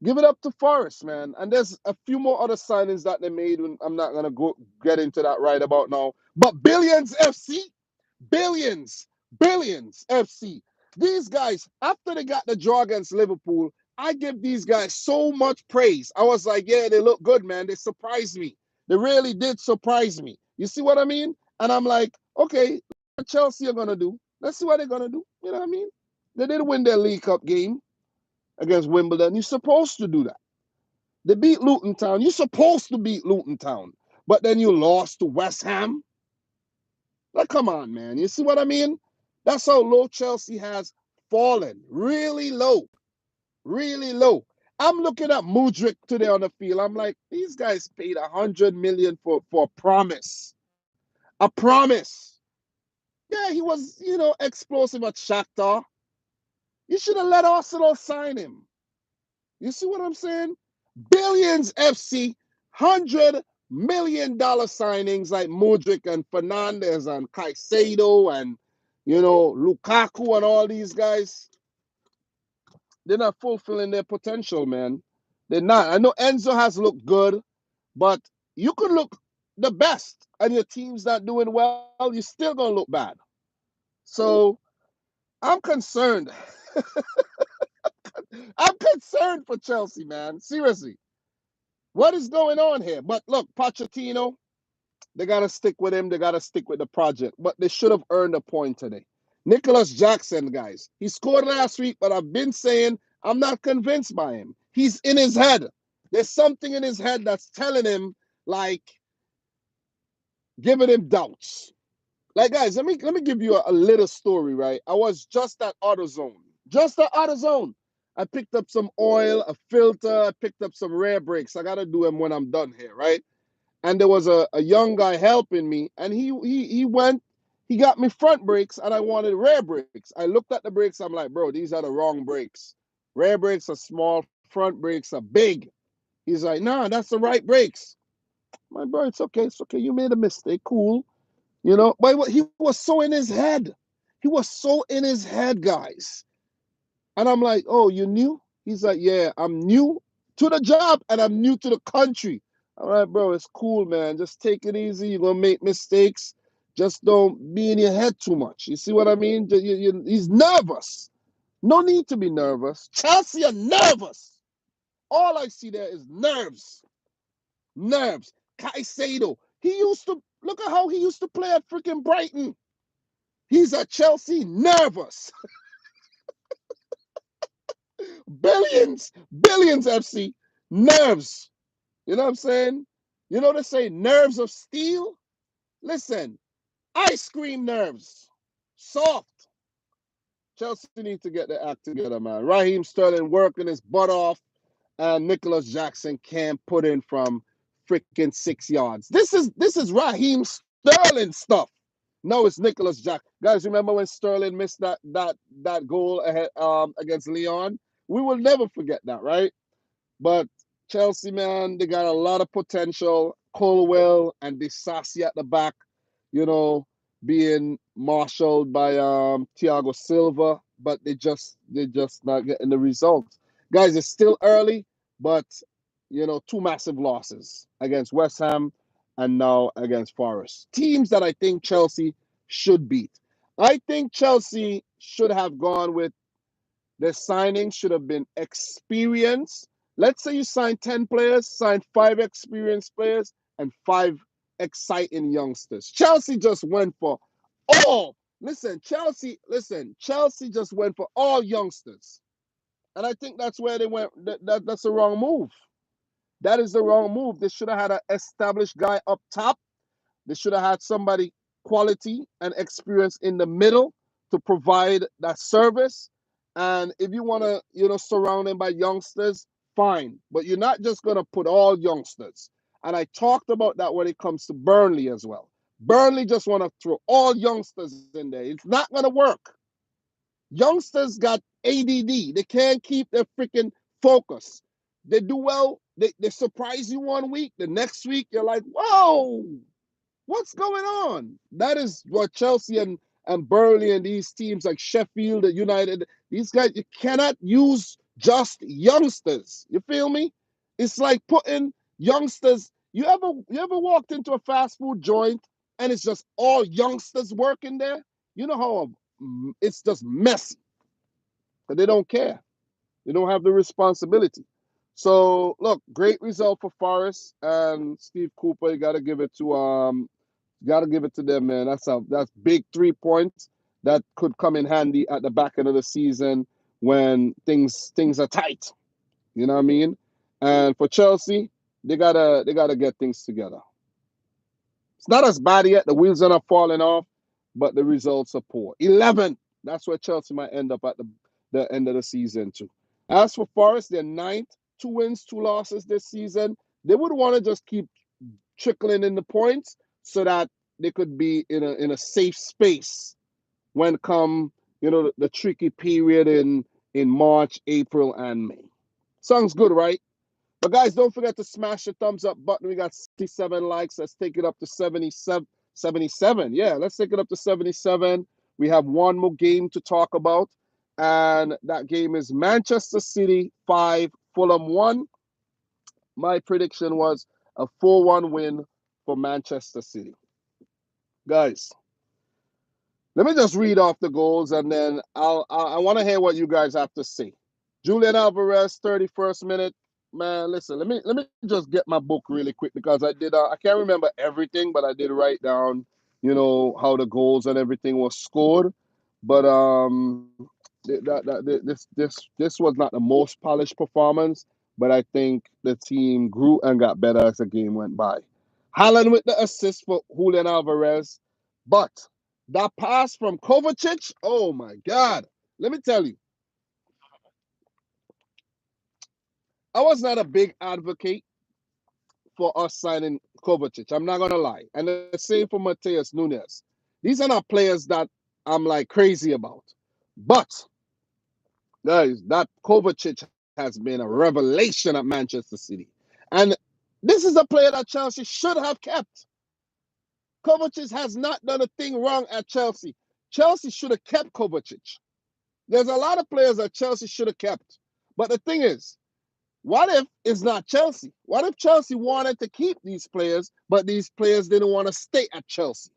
give it up to Forest, man. And there's a few more other signings that they made. And I'm not gonna go get into that right about now. But Billions FC, billions, billions FC. These guys, after they got the draw against Liverpool, I give these guys so much praise. I was like, yeah, they look good, man. They surprised me. They really did surprise me. You see what I mean? And I'm like, okay, what Chelsea are gonna do? Let's see what they're gonna do. You know what I mean? They did win their League Cup game against Wimbledon. You're supposed to do that. They beat Luton Town. You're supposed to beat Luton Town. But then you lost to West Ham. Like, come on, man. You see what I mean? That's how low Chelsea has fallen. Really low. Really low. I'm looking at Mudryk today on the field. I'm like, these guys paid $100 million for a promise. A promise. Yeah, he was, explosive at Shakhtar. You should have let Arsenal sign him. You see what I'm saying? Billions FC, $100 million signings like Mudryk and Fernandez and Caicedo and Lukaku and all these guys. They're not fulfilling their potential, man. They're not. I know Enzo has looked good, but you could look the best and your team's not doing well, you're still gonna look bad. So I'm concerned. I'm concerned for Chelsea, man. Seriously. What is going on here? But look, Pochettino, they got to stick with him. They got to stick with the project. But they should have earned a point today. Nicholas Jackson, guys, he scored last week, but I've been saying I'm not convinced by him. He's in his head. There's something in his head that's telling him, like, giving him doubts. Like, guys, let me give you a little story, right? I was just at AutoZone. I picked up some oil, a filter. I picked up some rear brakes. I got to do them when I'm done here, right? And there was a young guy helping me, and he got me front brakes, and I wanted rear brakes. I looked at the brakes. I'm like, bro, these are the wrong brakes. Rear brakes are small, front brakes are big. He's like, nah, that's the right brakes. My bro, it's okay. You made a mistake. Cool. But he was so in his head. He was so in his head, guys. And I'm like, oh, you new? He's like, yeah, I'm new to the job and I'm new to the country. I'm like, bro, it's cool, man. Just take it easy. You're going to make mistakes. Just don't be in your head too much. You see what I mean? He's nervous. No need to be nervous. Chelsea are nervous. All I see there is nerves. Nerves. Caicedo. Look at how he used to play at freaking Brighton. He's at Chelsea, nervous. Billions FC, nerves. You know what I'm saying? You know they say nerves of steel? Listen, ice cream nerves, soft. Chelsea needs to get their act together, man. Raheem Sterling working his butt off, and Nicholas Jackson can't put in from freaking 6 yards. This is Raheem Sterling stuff. No, it's Nicholas Jackson. Guys, remember when Sterling missed that goal ahead, against Leon? We will never forget that, right? But Chelsea, man, they got a lot of potential. Colwell and Disasi at the back, being marshaled by Thiago Silva, but they just not getting the results. Guys, it's still early, but two massive losses against West Ham and now against Forest. Teams that I think Chelsea should beat. I think Chelsea should have gone with their signings should have been experience. Let's say you sign 10 players, sign 5 experienced players, and 5 exciting youngsters. Chelsea just went for all. Chelsea just went for all youngsters. And I think that's where they went. That's the wrong move. That is the wrong move. They should have had an established guy up top. They should have had somebody quality and experience in the middle to provide that service. And if you want to, surround them by youngsters, fine. But you're not just going to put all youngsters. And I talked about that when it comes to Burnley as well. Burnley just want to throw all youngsters in there. It's not going to work. Youngsters got ADD. They can't keep their freaking focus. They do well. They surprise you one week. The next week, you're like, whoa, what's going on? That is what Chelsea and Burnley and these teams like Sheffield, United, these guys, you cannot use just youngsters. You feel me? It's like putting youngsters. You ever walked into a fast food joint and it's just all youngsters working there? You know how it's just messy, but they don't care. They don't have the responsibility. So look, great result for Forest and Steve Cooper. You gotta give it to them, man. That's big 3 points that could come in handy at the back end of the season when things are tight. You know what I mean? And for Chelsea, they gotta get things together. It's not as bad yet. The wheels are not falling off, but the results are poor. 11. That's where Chelsea might end up at the end of the season too. As for Forest, they're ninth, 2 wins, 2 losses this season. They would want to just keep trickling in the points so that they could be in a safe space when come the tricky period in March, April, and May. Sounds good, right? But guys, don't forget to smash the thumbs up button. We got 67 likes. Let's take it up to 77. 77. Yeah, let's take it up to 77. We have one more game to talk about. And that game is Manchester City 5, Fulham 1. My prediction was a 4-1 win for Manchester City. Guys, let me just read off the goals and then I want to hear what you guys have to say. Julian Alvarez, 31st minute. Man, listen, let me just get my book really quick because I can't remember everything, but I did write down, how the goals and everything was scored. But this was not the most polished performance, but I think the team grew and got better as the game went by. Haaland with the assist for Julian Alvarez, but that pass from Kovacic, oh my God. Let me tell you, I was not a big advocate for us signing Kovacic. I'm not going to lie. And the same for Mateus Nunes. These are not players that I'm like crazy about. But, guys, that Kovacic has been a revelation at Manchester City. And this is a player that Chelsea should have kept. Kovacic has not done a thing wrong at Chelsea. Chelsea should have kept Kovacic. There's a lot of players that Chelsea should have kept. But the thing is, what if it's not Chelsea? What if Chelsea wanted to keep these players, but these players didn't want to stay at Chelsea?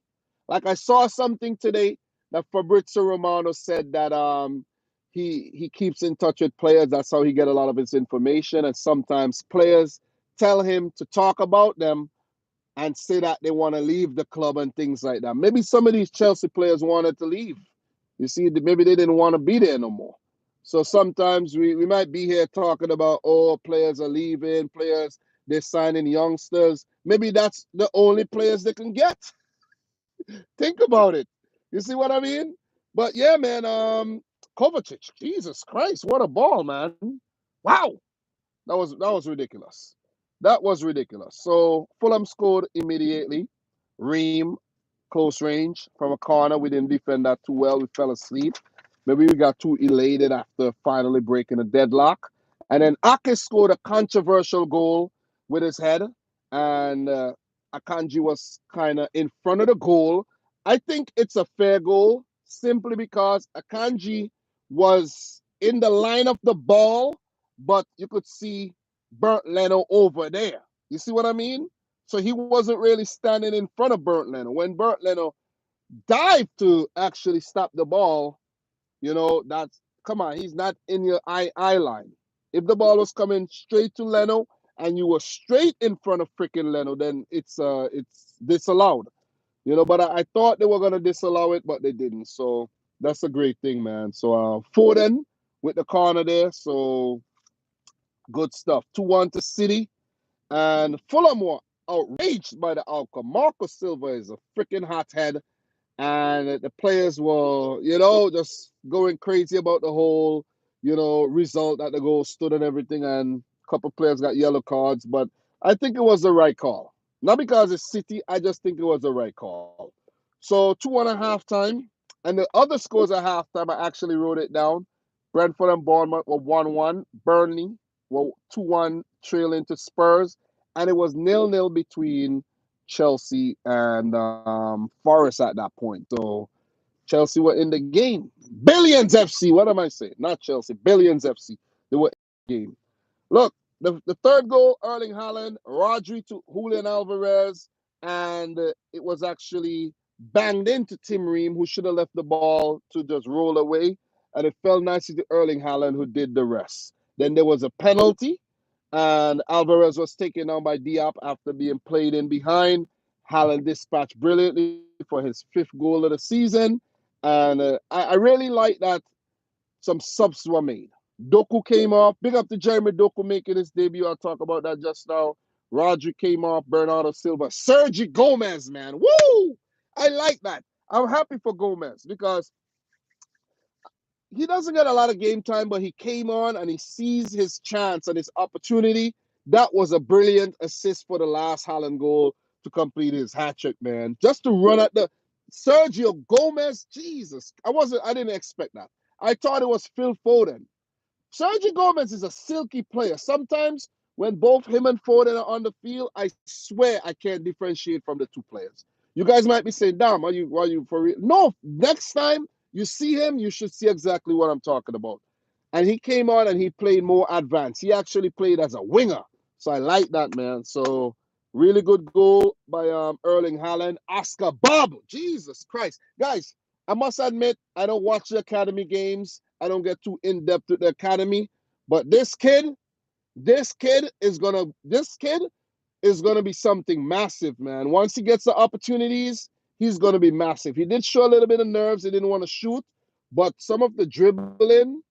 Like I saw something today that Fabrizio Romano said that he keeps in touch with players. That's how he get a lot of his information. And sometimes players tell him to talk about them and say that they want to leave the club and things like that. Maybe some of these Chelsea players wanted to leave. You see, maybe they didn't want to be there no more. So sometimes we might be here talking about, oh, players are leaving, players, they're signing youngsters. Maybe that's the only players they can get. Think about it. You see what I mean? But yeah, man, Kovacic, Jesus Christ, what a ball, man. Wow. That was ridiculous. That was ridiculous. So Fulham scored immediately. Ream, close range from a corner. We didn't defend that too well. We fell asleep. Maybe we got too elated after finally breaking a deadlock. And then Ake scored a controversial goal with his head. And Akanji was kind of in front of the goal. I think it's a fair goal simply because Akanji was in the line of the ball, but you could see Bernd Leno over there. You see what I mean? So he wasn't really standing in front of Bernd Leno. When Bernd Leno dived to actually stop the ball, that's come on, he's not in your eye line. If the ball was coming straight to Leno and you were straight in front of freaking Leno, then it's disallowed. But I thought they were gonna disallow it, but they didn't. So that's a great thing, man. So Foden with the corner there. So good stuff. 2-1 to City. And Fulham were outraged by the outcome. Marco Silva is a freaking hothead. And the players were, just going crazy about the whole, result that the goal stood and everything. And a couple of players got yellow cards. But I think it was the right call. Not because it's City. I just think it was the right call. So 2-1 at halftime. And the other scores at halftime, I actually wrote it down. Brentford and Bournemouth were 1-1. Burnley were 2-1 trailing to Spurs. And it was 0-0 between Chelsea and Forest at that point. So Chelsea were in the game. Billions FC. What am I saying? Not Chelsea. Billions FC. They were in the game. Look, the third goal, Erling Haaland, Rodri to Julian Alvarez, and it was actually banged into Tim Ream, who should have left the ball to just roll away, and it fell nicely to Erling Haaland, who did the rest. Then there was a penalty, and Alvarez was taken down by Diop after being played in behind. Haaland dispatched brilliantly for his fifth goal of the season, and I really like that some subs were made. Doku came off. Big up to Jeremy Doku making his debut. I'll talk about that just now. Rodri came off. Bernardo Silva. Sergi Gomez, man. Woo! I like that. I'm happy for Gomez because he doesn't get a lot of game time, but he came on and he sees his chance and his opportunity. That was a brilliant assist for the last Haaland goal to complete his hat trick, man. Just to run at the Sergio Gomez, Jesus. I didn't expect that. I thought it was Phil Foden. Sergio Gomez is a silky player. Sometimes when both him and Foden are on the field, I swear I can't differentiate from the two players. You guys might be saying, "Damn, are you for real?" No, next time you see him, you should see exactly what I'm talking about. And he came on and he played more advanced. He actually played as a winger. So I like that, man. So really good goal by Erling Haaland. Oscar Bob. Jesus Christ. Guys, I must admit, I don't watch the academy games. I don't get too in depth with the academy. But this kid is gonna be something massive, man. Once he gets the opportunities, he's gonna be massive. He did show a little bit of nerves. He didn't want to shoot, but some of the dribbling,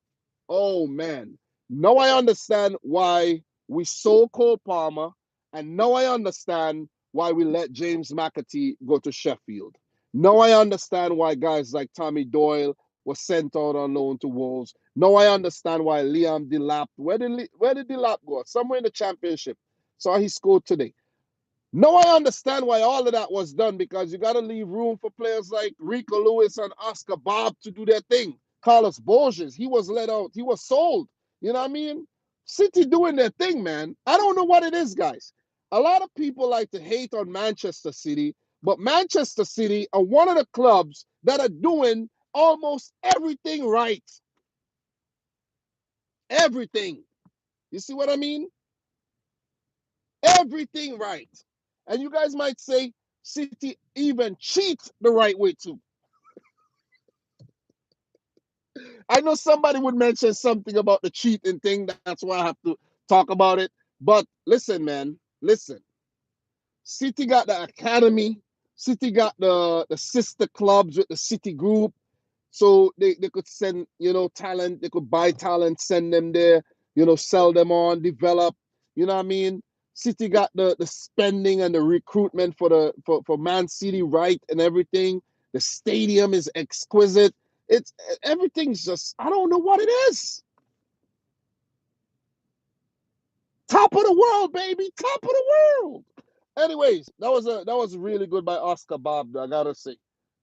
oh man. Now I understand why we sold Cole Palmer, and now I understand why we let James McAtee go to Sheffield. Now I understand why guys like Tommy Doyle was sent out on loan to Wolves. Now I understand why Liam Delap. Where did Delap go? Somewhere in the championship. So he scored today. Now I understand why all of that was done because you got to leave room for players like Rico Lewis and Oscar Bob to do their thing. Carlos Borges, he was let out. He was sold. You know what I mean? City doing their thing, man. I don't know what it is, guys. A lot of people like to hate on Manchester City, but Manchester City are one of the clubs that are doing almost everything right. Everything. You see what I mean? Everything right. And you guys might say City even cheat the right way too. I know somebody would mention something about the cheating thing. That's why I have to talk about it. But listen, man, listen. City got the academy. City got the sister clubs with the City group. So they could send, talent. They could buy talent, send them there, sell them on, develop. You know what I mean? City got the spending and the recruitment for Man City right and everything. The stadium is exquisite. It's everything's just I don't know what it is. Top of the world, baby. Top of the world. Anyways, that was really good by Oscar Bob. I gotta say,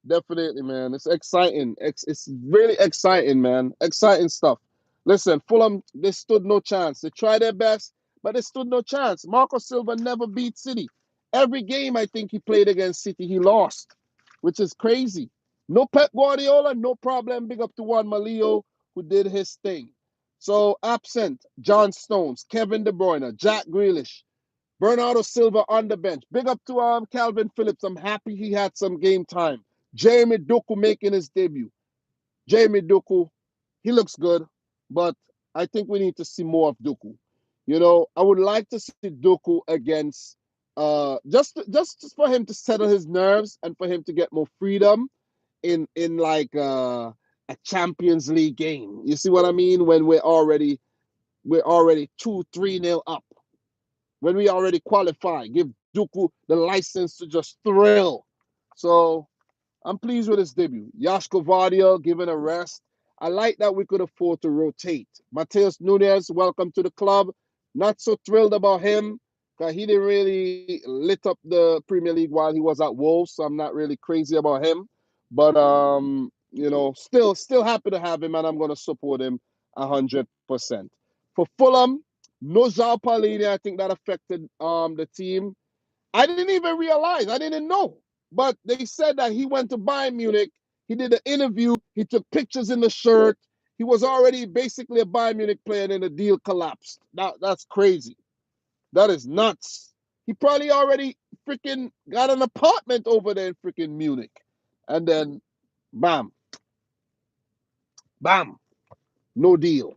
definitely, man. It's exciting. It's really exciting, man. Exciting stuff. Listen, Fulham, they stood no chance. They tried their best, but they stood no chance. Marco Silva never beat City. Every game I think he played against City, he lost, which is crazy. No Pep Guardiola, no problem. Big up to Juan Malillo, who did his thing. So absent, John Stones, Kevin De Bruyne, Jack Grealish, Bernardo Silva on the bench. Big up to Calvin Phillips. I'm happy he had some game time. Jeremy Doku making his debut. Jeremy Doku, he looks good, but I think we need to see more of Doku. I would like to see Doku against just for him to settle his nerves and for him to get more freedom in like a Champions League game. You see what I mean? When we're already 2-3-0 up. When we already qualify, give Duku the license to just thrill. So I'm pleased with his debut. Yashko Vardia given a rest. I like that we could afford to rotate. Mateus Nunes, welcome to the club. Not so thrilled about him because he didn't really lit up the Premier League while he was at Wolves, so I'm not really crazy about him. But still happy to have him, and I'm going to support him 100%. For Fulham, no João Paulinho. I think that affected the team. I didn't even realize. I didn't know. But they said that he went to Bayern Munich. He did an interview. He took pictures in the shirt. He was already basically a Bayern Munich player, and then the deal collapsed. That's crazy. That is nuts. He probably already freaking got an apartment over there in freaking Munich. And then, bam, bam, no deal.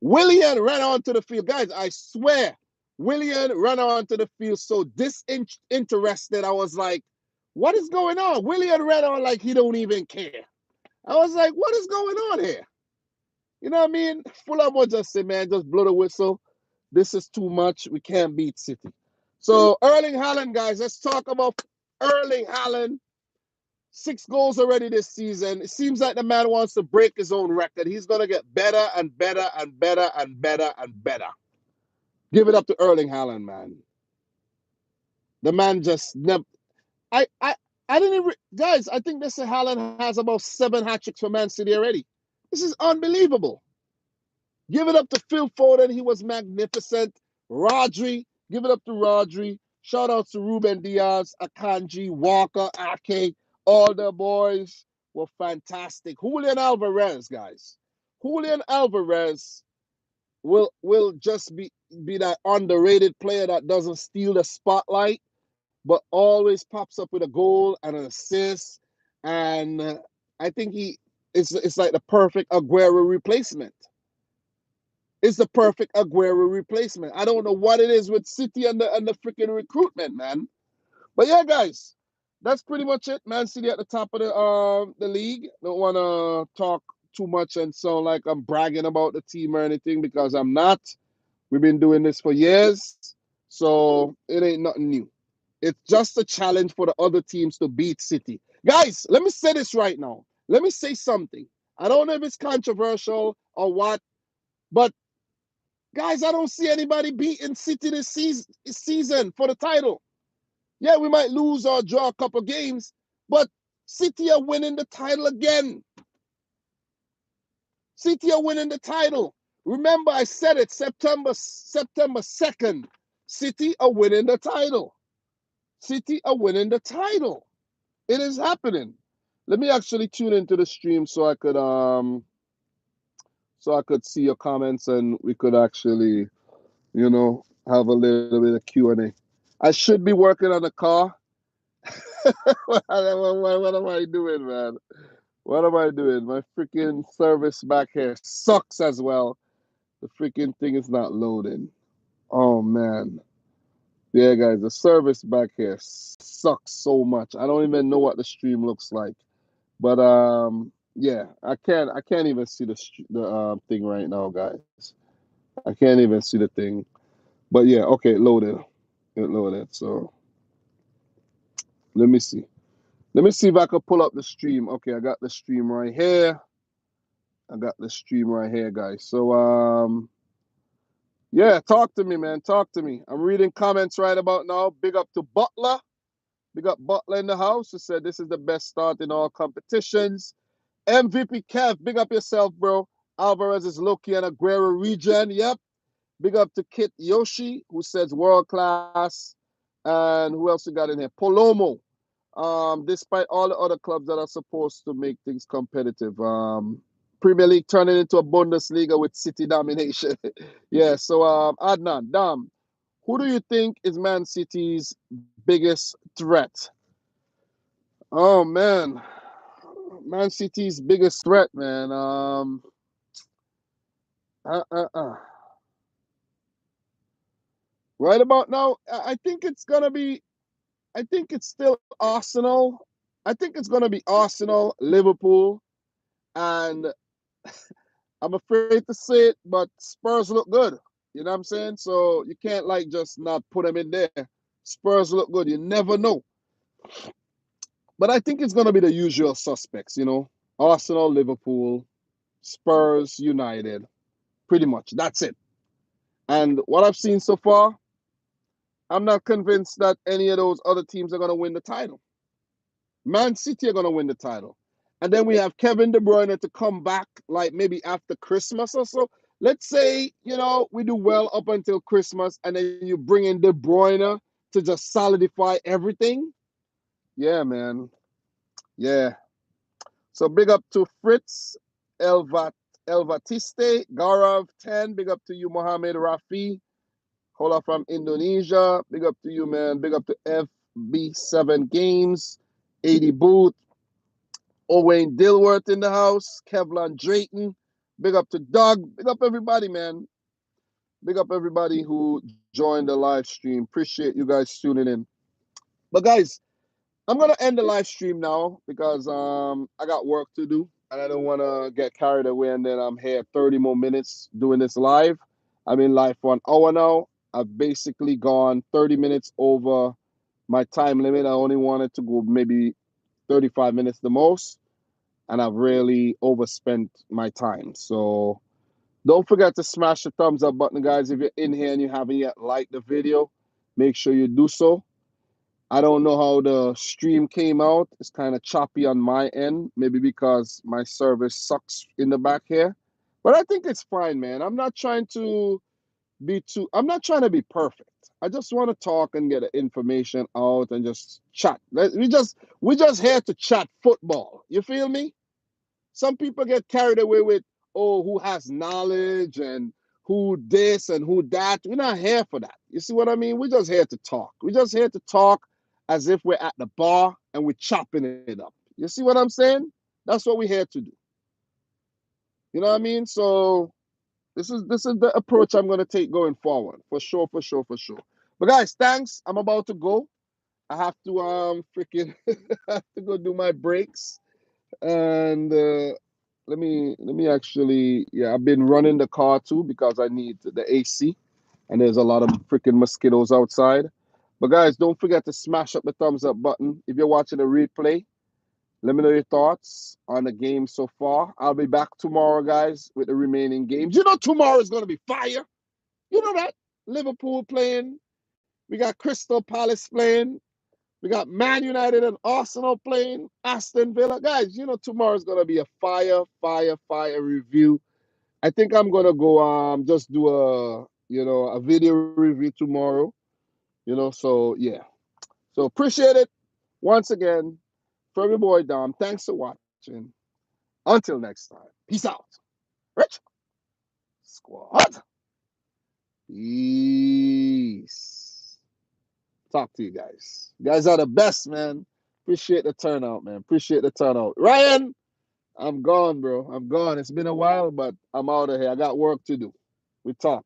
Willian ran onto the field. Guys, I swear, Willian ran onto the field so disinterested. I was like, what is going on? Willian ran on like he don't even care. I was like, what is going on here? You know what I mean? Fulham will just say, man, just blow the whistle. This is too much. We can't beat City. So Erling Haaland, guys, let's talk about Erling Haaland. 6 goals already this season. It seems like the man wants to break his own record. He's going to get better and better and better and better and better. Give it up to Erling Haaland, man. The man just never... I didn't even... Guys, I think this Haaland has about 7 hat-tricks for Man City already. This is unbelievable. Give it up to Phil Foden. He was magnificent. Rodri. Give it up to Rodri. Shout out to Ruben Diaz, Akanji, Walker, Ake. All the boys were fantastic. Julian Alvarez, guys. Julian Alvarez will just be that underrated player that doesn't steal the spotlight, but always pops up with a goal and an assist. And I think it's like the perfect Aguero replacement. It's the perfect Aguero replacement. I don't know what it is with City and the freaking recruitment, man. But yeah, guys, that's pretty much it. Man City at the top of the league. Don't want to talk too much and sound like I'm bragging about the team or anything, because I'm not. We've been doing this for years, so it ain't nothing new. It's just a challenge for the other teams to beat City. Guys, let me say this right now. Let me say something. I don't know if it's controversial or what, but guys, I don't see anybody beating City this season for the title. Yeah, we might lose or draw a couple games, but City are winning the title again. City are winning the title. Remember, I said it, September 2nd. City are winning the title. City are winning the title. It is happening. Let me actually tune into the stream so I could see your comments and we could actually, have a little bit of Q&A. I should be working on the car. what am I doing, man? What am I doing? My freaking service back here sucks as well. The freaking thing is not loading. Oh, man. Yeah, guys, the service back here sucks so much. I don't even know what the stream looks like. But yeah, I can't even see the thing right now, guys. I can't even see the thing. But yeah, okay, it loaded. It loaded. So let me see. Let me see if I can pull up the stream. Okay, I got the stream right here. Guys. So yeah, talk to me, man. Talk to me. I'm reading comments right about now. Big up to Butler. Big up Butler in the house, who said this is the best start in all competitions. MVP Kev, big up yourself, bro. Alvarez is Loki and Aguero region. Yep. Big up to Kit Yoshi, who says world class. And who else we got in here? Polomo. Despite all the other clubs that are supposed to make things competitive. Premier League turning into a Bundesliga with City domination. Yeah, so Adnan, Dam, who do you think is Man City's biggest threat? Oh, man. Man City's biggest threat, man. Right about now, I think it's still Arsenal. I think it's gonna be Arsenal, Liverpool, and I'm afraid to say it, but Spurs look good. You know what I'm saying? So you can't just not put them in there. Spurs look good. You never know. But I think it's gonna be the usual suspects. Arsenal, Liverpool, Spurs, United. Pretty much. That's it. And what I've seen so far, I'm not convinced that any of those other teams are going to win the title. Man City are going to win the title. And then we have Kevin De Bruyne to come back maybe after Christmas or so. Let's say, we do well up until Christmas and then you bring in De Bruyne to just solidify everything. Yeah, man. Yeah. So big up to Fritz, Elvat, Elvatiste, Gaurav 10. Big up to you, Mohammed Rafi. Hola from Indonesia. Big up to you, man. Big up to FB7 Games, 80 Booth, Owain Dilworth in the house, Kevlon Drayton. Big up to Doug. Big up everybody, man. Big up everybody who joined the live stream. Appreciate you guys tuning in. But guys, I'm gonna end the live stream now because I got work to do and I don't wanna get carried away and then I'm here 30 more minutes doing this live. I'm in live for an hour now. I've basically gone 30 minutes over my time limit. I only wanted to go maybe 35 minutes the most, and I've really overspent my time. So don't forget to smash the thumbs up button, guys. If you're in here and you haven't yet liked the video, make sure you do so. I don't know how the stream came out. It's kind of choppy on my end, maybe because my service sucks in the back here. But I think it's fine, man. I'm not trying to be perfect. I just want to talk and get the information out and just chat. We just here to chat football. You feel me? Some people get carried away with, oh, who has knowledge and who this and who that. We're not here for that. You see what I mean? We're just here to talk. We're just here to talk as if we're at the bar and we're chopping it up. You see what I'm saying? That's what we're here to do. You know what I mean? So this is the approach I'm gonna take going forward. For sure, for sure, for sure. But guys, thanks. I'm about to go. I have to freaking I have to go do my breaks. And let me actually, yeah, I've been running the car too because I need the AC and there's a lot of freaking mosquitoes outside. But guys, don't forget to smash up the thumbs up button. If you're watching a replay, let me know your thoughts on the game so far. I'll be back tomorrow, guys, with the remaining games. You know tomorrow is going to be fire. You know that. Liverpool playing. We got Crystal Palace playing. We got Man United and Arsenal playing, Aston Villa. Guys, you know tomorrow's gonna be a fire review. I think I'm gonna go just do a video review tomorrow. So yeah. So appreciate it once again. From your boy Dom. Thanks for watching. Until next time. Peace out. Rich Squad. Peace. Talk to you guys. You guys are the best, man. Appreciate the turnout, man. Appreciate the turnout. Ryan, I'm gone, bro. I'm gone. It's been a while, but I'm out of here. I got work to do. We talk.